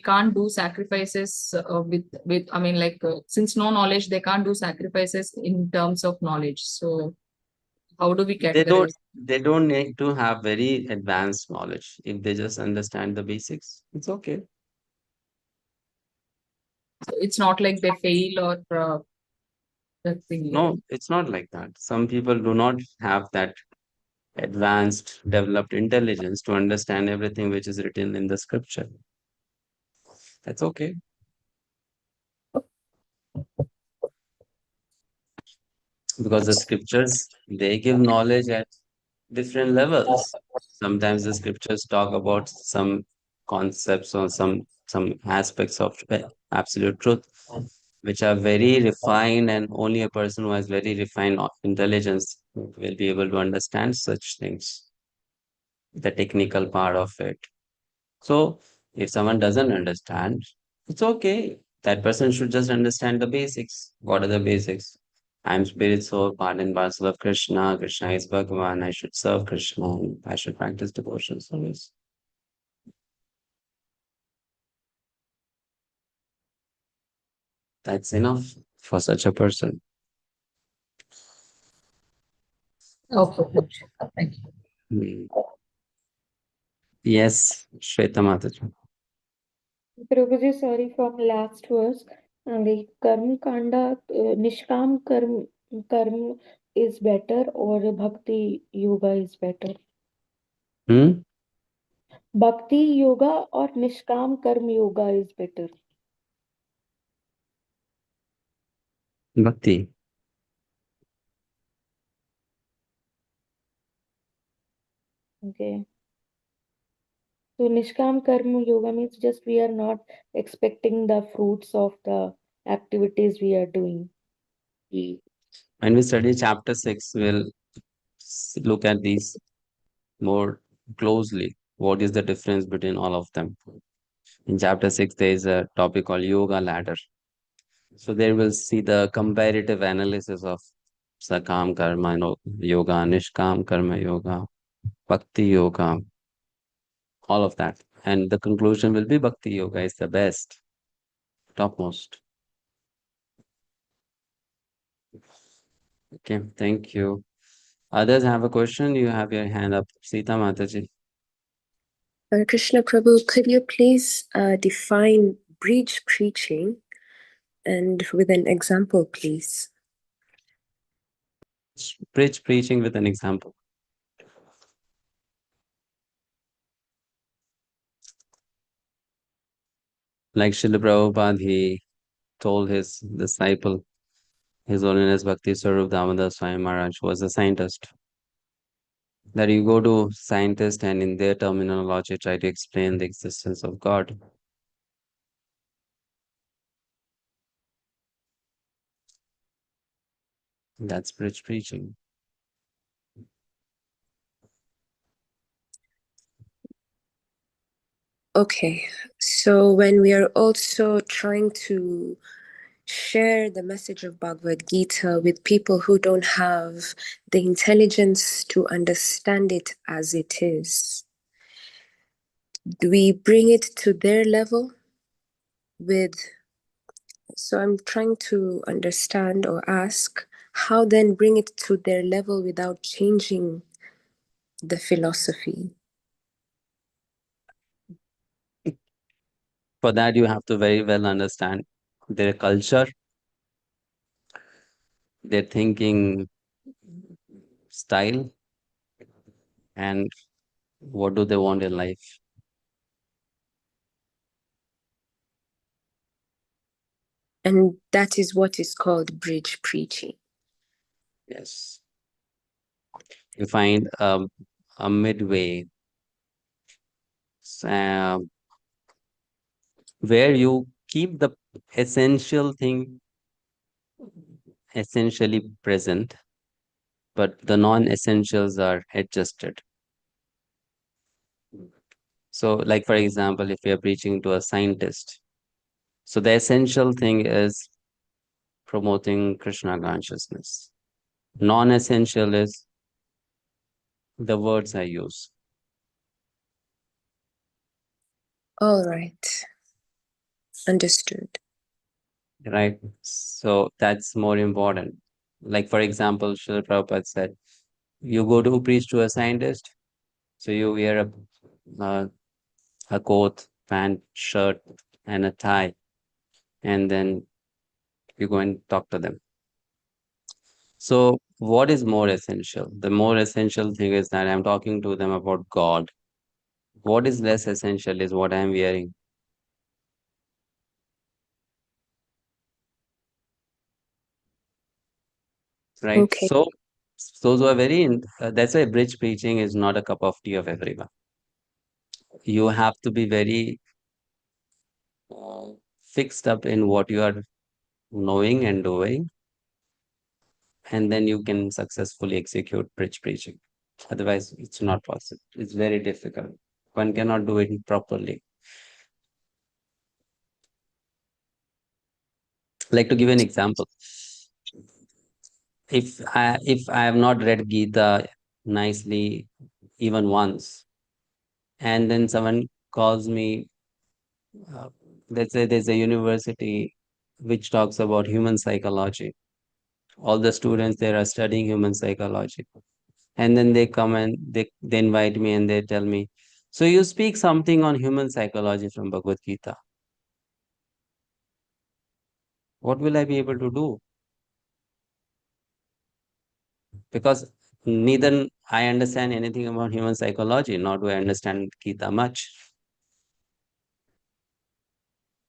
can't do sacrifices with I mean since no knowledge they can't do sacrifices in terms of knowledge, so how do we
They don't
categorize?
they don't need to have very advanced knowledge. If they just understand the basics, it's okay.
So it's not like they fail or that thing.
No, it's not like that. Some people do not have that advanced, developed intelligence to understand everything which is written in the scripture. That's okay. Because the scriptures, they give knowledge at different levels. Sometimes the scriptures talk about some concepts or some aspects of absolute truth, which are very refined, and only a person who has very refined intelligence will be able to understand such things, the technical part of it. So if someone doesn't understand, it's okay. That person should just understand the basics. What are the basics? I'm spirit, soul, part and parcel of Krishna. Krishna is Bhagavan. I should serve Krishna. I should practice devotional service. That's enough for such a person.
Okay, thank you.
Hmm. Yes, Shweta Mataji.
Prabhuji, sorry, from last verse, the karma kanda, nishkam karm is better or bhakti yoga is better?
Hmm?
Bhakti yoga or nishkam karm yoga is better?
Bhakti.
Okay. So nishkam karma yoga means just we are not expecting the fruits of the activities we are doing.
Hmm. When we study chapter 6, we'll look at these more closely. What is the difference between all of them? In chapter 6, there is a topic called Yoga Ladder. So there we'll see the comparative analysis of Sakam Karma Yoga, Nishkam Karma Yoga, Bhakti Yoga, all of that. And the conclusion will be Bhakti Yoga is the best, topmost. Okay, thank you. Others have a question? You have your hand up. Sita Mataji.
Krishna Prabhu, could you please define bridge preaching and with an example, please?
Bridge preaching with an example. Like Srila Prabhupada, he told his disciple, His Holiness Bhakti Swarup Damodar Swami Maharaj, was a scientist, that you go to scientists and in their terminology try to explain the existence of God. That's bridge preaching.
Okay, so when we are also trying to share the message of Bhagavad-Gita with people who don't have the intelligence to understand it as it is, do we bring it to their level with... So I'm trying to understand or ask, how then bring it to their level without changing the philosophy?
For that, you have to very well understand their culture, their thinking style, and what do they want in life.
And that is what is called bridge preaching.
Yes. You find a midway where you keep the essential thing essentially present, but the non-essentials are adjusted. So, like for example, if we are preaching to a scientist, so the essential thing is promoting Krishna consciousness. Non-essential is the words I use.
All right. Understood.
Right? So that's more important. Like for example, Srila Prabhupada said, you go to preach to a scientist, so you wear a coat, pant, shirt, and a tie, and then you go and talk to them. So what is more essential? The more essential thing is that I'm talking to them about God. What is less essential is what I'm wearing. Right?
Okay.
So those who are that's why bridge preaching is not a cup of tea of everyone. You have to be very uh, fixed up in what you are knowing and doing, and then you can successfully execute bridge preaching. Otherwise, it's not possible. It's very difficult. One cannot do it properly. Like to give an example, if I have not read Gita nicely even once, and then someone calls me, uh, let's say there's a university which talks about human psychology. All the students there are studying human psychology, and then they come and they invite me and they tell me, so you speak something on human psychology from Bhagavad Gita. What will I be able to do? Because neither I understand anything about human psychology, nor do I understand Gita much.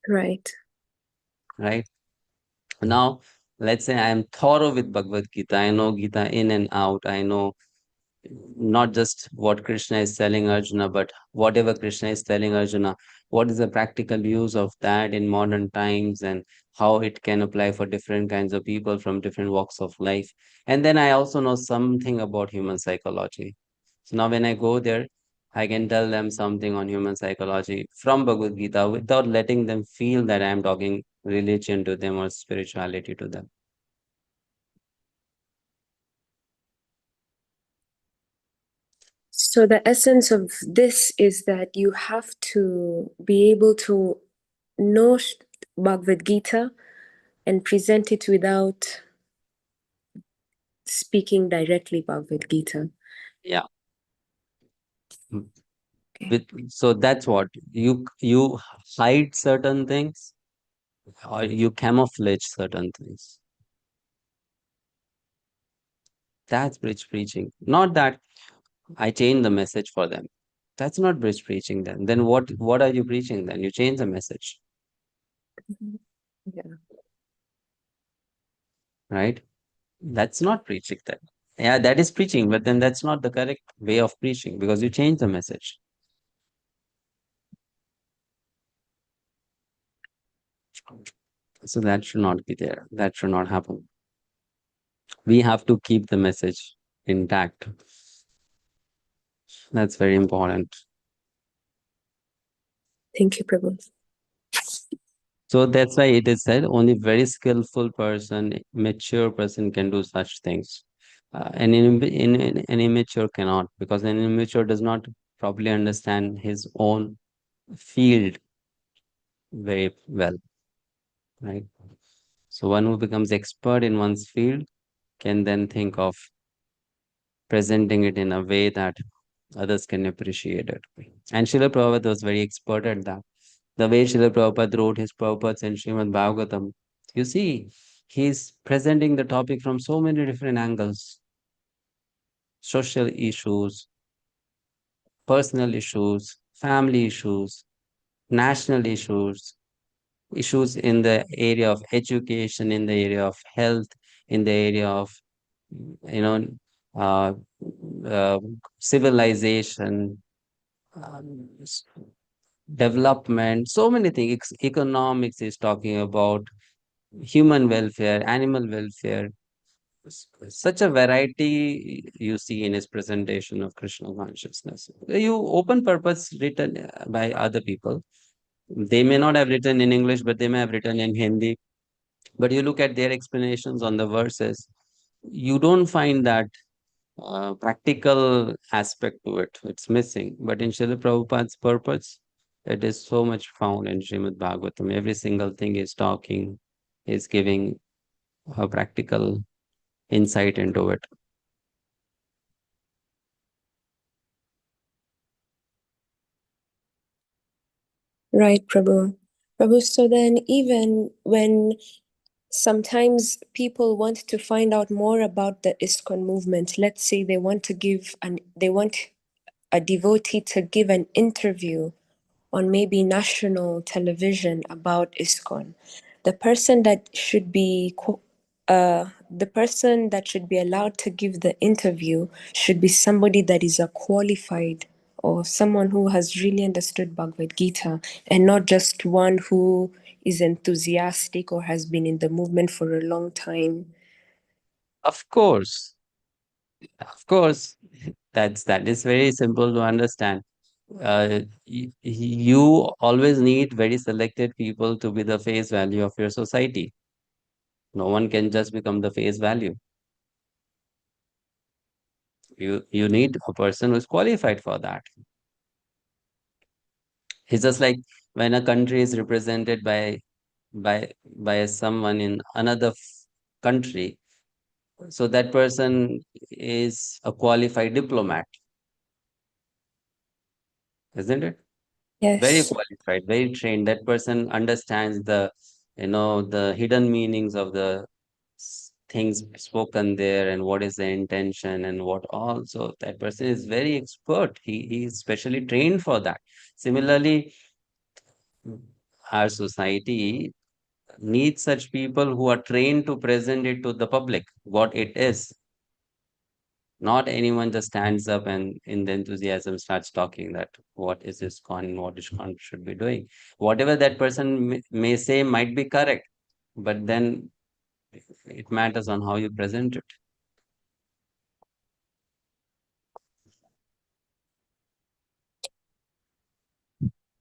Right.
Right? Now, let's say I am thorough with Bhagavad Gita. I know Gita in and out. I know not just what Krishna is telling Arjuna, but whatever Krishna is telling Arjuna, what is the practical use of that in modern times and how it can apply for different kinds of people from different walks of life. And then I also know something about human psychology. So now when I go there, I can tell them something on human psychology from Bhagavad Gita without letting them feel that I am talking religion to them or spirituality to them.
So the essence of this is that you have to be able to know Bhagavad Gita and present it without speaking directly Bhagavad Gita.
Yeah.
Okay.
So that's what you hide certain things or you camouflage certain things. That's bridge preaching. Not that I change the message for them. That's not bridge preaching then. Then what are you preaching then? You change the message,
Yeah.
right? That's not preaching then. Yeah, that is preaching, but then that's not the correct way of preaching because you change the message. So that should not be there. That should not happen. We have to keep the message intact. That's very important.
Thank you, Prabhu.
So that's why it is said only very skillful person, mature person can do such things. An immature cannot, because an immature does not properly understand his own field very well, right? So one who becomes expert in one's field can then think of presenting it in a way that others can appreciate it. And Srila Prabhupada was very expert at that. The way Srila Prabhupada wrote his purports in Srimad Bhagavatam, you see, he's presenting the topic from so many different angles. Social issues, personal issues, family issues, national issues, issues in the area of education, in the area of health, in the area of, you know, uh, uh, civilization, development, so many things. Economics is talking about human welfare, animal welfare. Such a variety you see in his presentation of Krishna consciousness. You open purpose written by other people. They may not have written in English, but they may have written in Hindi. But you look at their explanations on the verses, you don't find that practical aspect to it. It's missing. But in Srila Prabhupada's purpose, it is so much found in Srimad Bhagavatam. Every single thing is talking, is giving a practical insight into it.
Right, Prabhu. Prabhu, so then even when sometimes people want to find out more about the iskcon movement, let's say they want a devotee to give an interview on maybe national television about iskcon, the person that should be the person that should be allowed to give the interview should be somebody that is a qualified or someone who has really understood Bhagavad-Gita, and not just one who is enthusiastic or has been in the movement for a long time.
Of course, of course, that is very simple to understand. You always need very selected people to be the face value of your society. No one can just become the face value. You need a person who's qualified for that. It's just like when a country is represented by someone in another country, so that person is a qualified diplomat, isn't it? Very
Yes.
qualified, very trained. That person understands the hidden meanings of the things spoken there, and what is the intention and what all. So that person is very expert. He is specially trained for that. Similarly, our society needs such people who are trained to present it to the public what it is. Not anyone just stands up and in the enthusiasm starts talking that what is iskcon and what iskcon should be doing. Whatever that person may say might be correct, but then it matters on how you present it.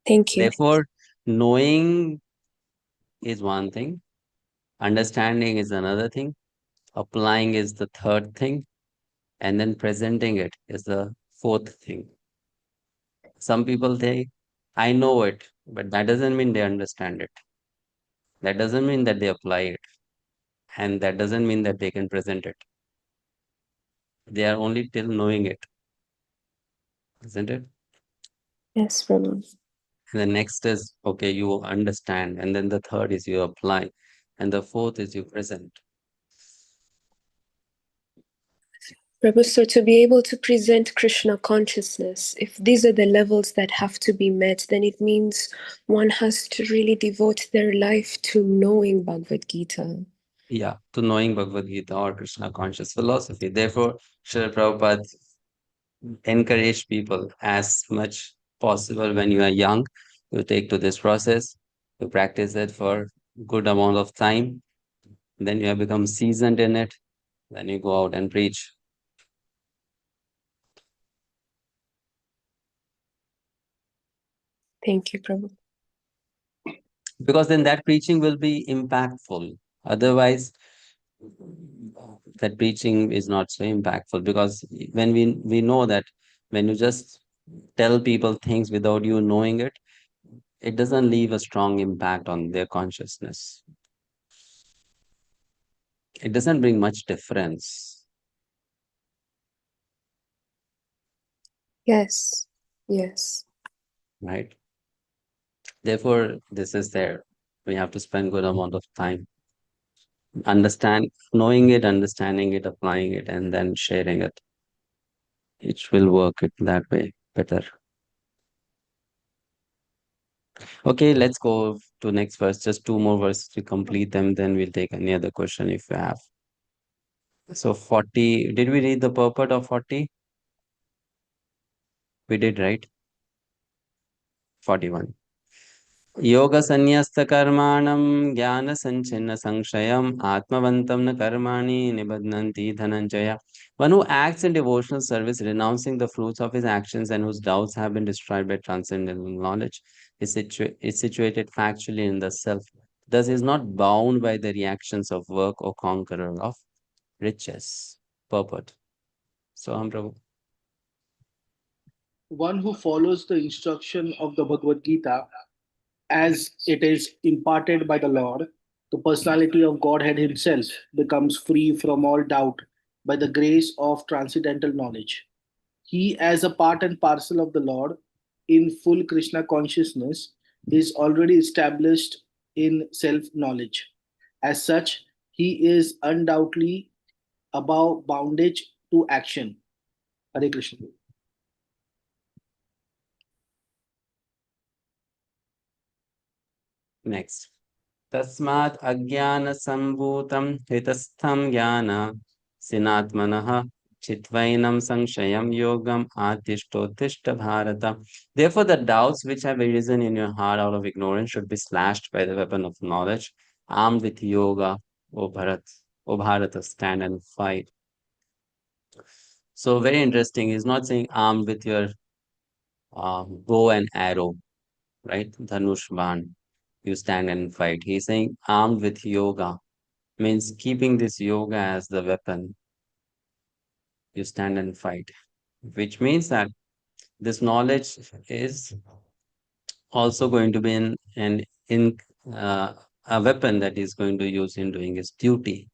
Thank you.
Therefore, knowing is one thing, understanding is another thing, applying is the third thing, and then presenting it is the fourth thing. Some people say, I know it, but that doesn't mean they understand it. That doesn't mean that they apply it. And that doesn't mean that they can present it. They are only till knowing it, isn't it?
Yes, Prabhu.
And the next is, okay, you understand. And then the third is you apply. And the fourth is you present.
Prabhu, so to be able to present Krishna consciousness, if these are the levels that have to be met, then it means one has to really devote their life to knowing Bhagavad Gita.
Yeah, to knowing Bhagavad Gita or Krishna conscious philosophy. Therefore, Srila Prabhupada encouraged people as much possible when you are young, you take to this process, you practice it for good amount of time, then you have become seasoned in it, then you go out and preach.
Thank you, Prabhu.
Because then that preaching will be impactful. Otherwise, that preaching is not so impactful, because when we know that when you just tell people things without you knowing it, it doesn't leave a strong impact on their consciousness. It doesn't bring much difference,
Yes, yes.
right? Therefore, this is there. We have to spend good amount of time knowing it, understanding it, applying it, and then sharing it. It will work it that way better. Okay, let's go to next verse. Just two more verses to complete them, then we'll take any other question if you have. So 40, did we read the purport of 40? We did, right? 41. Yoga sanyasta karmanam jnana sanchina sanshayam atmavantam na karmani nibadnanti dhananjaya. One who acts in devotional service, renouncing the fruits of his actions and whose doubts have been destroyed by transcendental knowledge, is situated factually in the self. Thus is not bound by the reactions of work or conqueror of riches. Purport. So, Prabhu.
One who follows the instruction of the Bhagavad-Gita as it is imparted by the Lord, the personality of Godhead Himself becomes free from all doubt by the grace of transcendental knowledge. He, as a part and parcel of the Lord, in full Krishna consciousness, is already established in self knowledge. As such, he is undoubtedly above bondage to action. Hare Krishna.
Next. Tasmat ajnana sambhutam hitastham jnana sinatmanah chitvainam sanshayam yogam atishtotishtha bharata. Therefore, the doubts which have arisen in your heart out of ignorance should be slashed by the weapon of knowledge, armed with yoga, O Bharat. O Bharata, stand and fight. So very interesting. He's not saying armed with your bow and arrow, right? Dhanush Ban. You stand and fight. He's saying armed with yoga, means keeping this yoga as the weapon. You stand and fight, which means that this knowledge is also going to be in uh, a weapon that is going to use in doing his duty,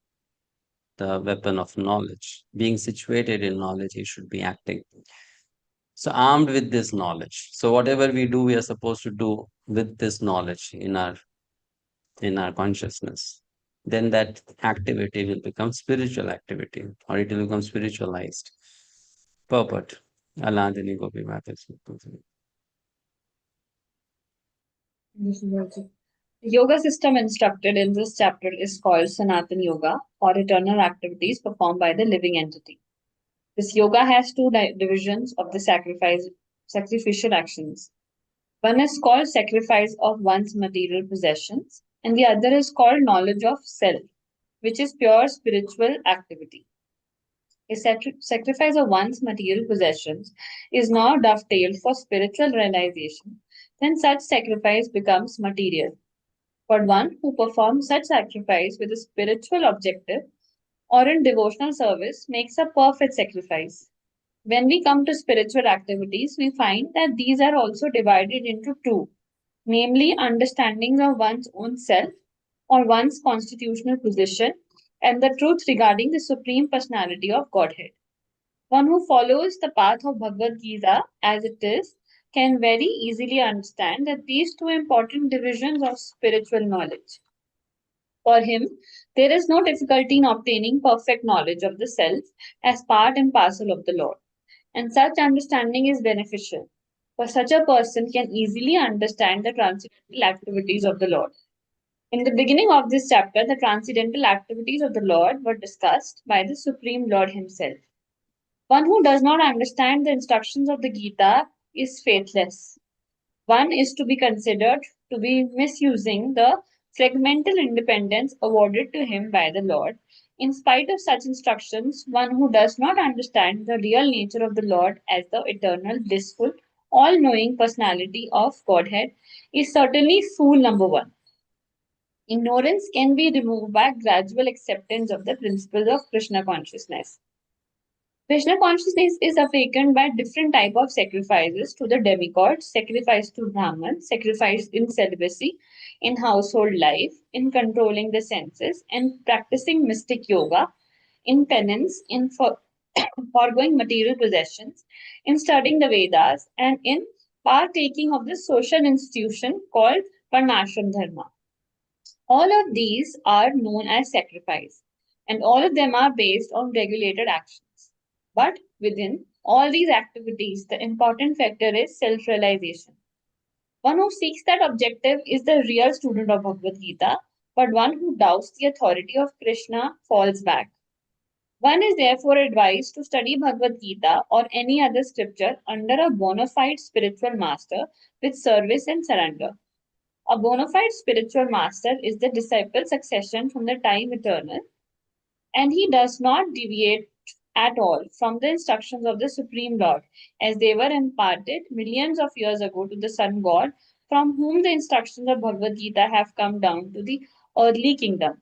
the weapon of knowledge. Being situated in knowledge, he should be acting. So armed with this knowledge. So whatever we do, we are supposed to do with this knowledge in our consciousness. Then that activity will become spiritual activity, or it will become spiritualized. Purport. Aladini Gopi Mata.
This is also. The yoga system instructed in this chapter is called Sanatan Yoga, or eternal activities performed by the living entity. This yoga has two divisions of the sacrificial actions. One is called sacrifice of one's material possessions, and the other is called knowledge of self, which is pure spiritual activity. A sacrifice of one's material possessions is now dovetailed for spiritual realization, then such sacrifice becomes material. For one who performs such sacrifice with a spiritual objective or in devotional service makes a perfect sacrifice. When we come to spiritual activities, we find that these are also divided into two, namely understandings of one's own self or one's constitutional position and the truth regarding the Supreme Personality of Godhead. One who follows the path of Bhagavad Gita as it is can very easily understand that these two important divisions of spiritual knowledge. For him, there is no difficulty in obtaining perfect knowledge of the self as part and parcel of the Lord, and such understanding is beneficial. For such a person can easily understand the transcendental activities of the Lord. In the beginning of this chapter, the transcendental activities of the Lord were discussed by the Supreme Lord Himself. One who does not understand the instructions of the Gita is faithless. One is to be considered to be misusing the fragmental independence awarded to him by the Lord. In spite of such instructions, one who does not understand the real nature of the Lord as the eternal, blissful, all knowing personality of Godhead is certainly fool number one. Ignorance can be removed by gradual acceptance of the principles of Krishna consciousness. Krishna consciousness is awakened by different type of sacrifices to the demigods, sacrifice to Brahman, sacrifice in celibacy, in household life, in controlling the senses, and practicing mystic yoga, in penance, in foregoing material possessions, in studying the Vedas, and in partaking of the social institution called Varnashram Dharma. All of these are known as sacrifice, and all of them are based on regulated actions. But within all these activities, the important factor is self realization. One who seeks that objective is the real student of Bhagavad Gita, but one who doubts the authority of Krishna falls back. One is therefore advised to study Bhagavad Gita or any other scripture under a bona fide spiritual master with service and surrender. A bona fide spiritual master is the disciple succession from the time eternal, and he does not deviate at all from the instructions of the Supreme Lord, as they were imparted millions of years ago to the Sun God, from whom the instructions of Bhagavad Gita have come down to the earthly kingdom.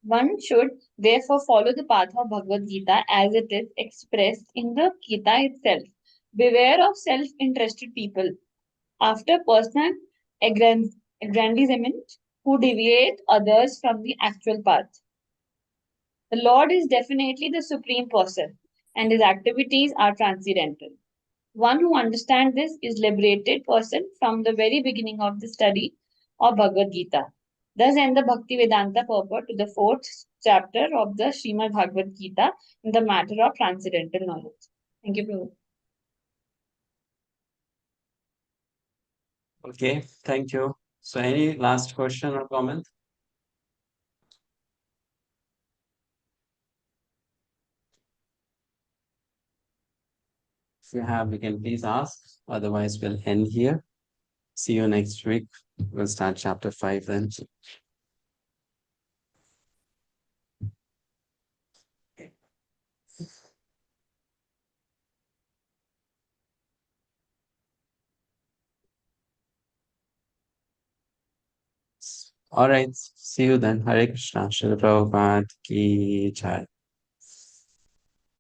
One should therefore follow the path of Bhagavad Gita as it is expressed in the Gita itself. Beware of self interested people after personal aggrandizement who deviate others from the actual path. The Lord is definitely the supreme person, and his activities are transcendental. One who understands this is liberated person from the very beginning of the study of Bhagavad Gita. Thus end the Bhakti Vedanta purport to the fourth chapter of the Srimad Bhagavad Gita in the matter of transcendental knowledge. Thank you, Prabhu.
Okay, thank you. So any last question or comment? If you have, we can please ask. Otherwise, we'll end here. See you next week. We'll start chapter 5 then. All right. See you then. Hare Krishna. Shri Prabhupada ki jai.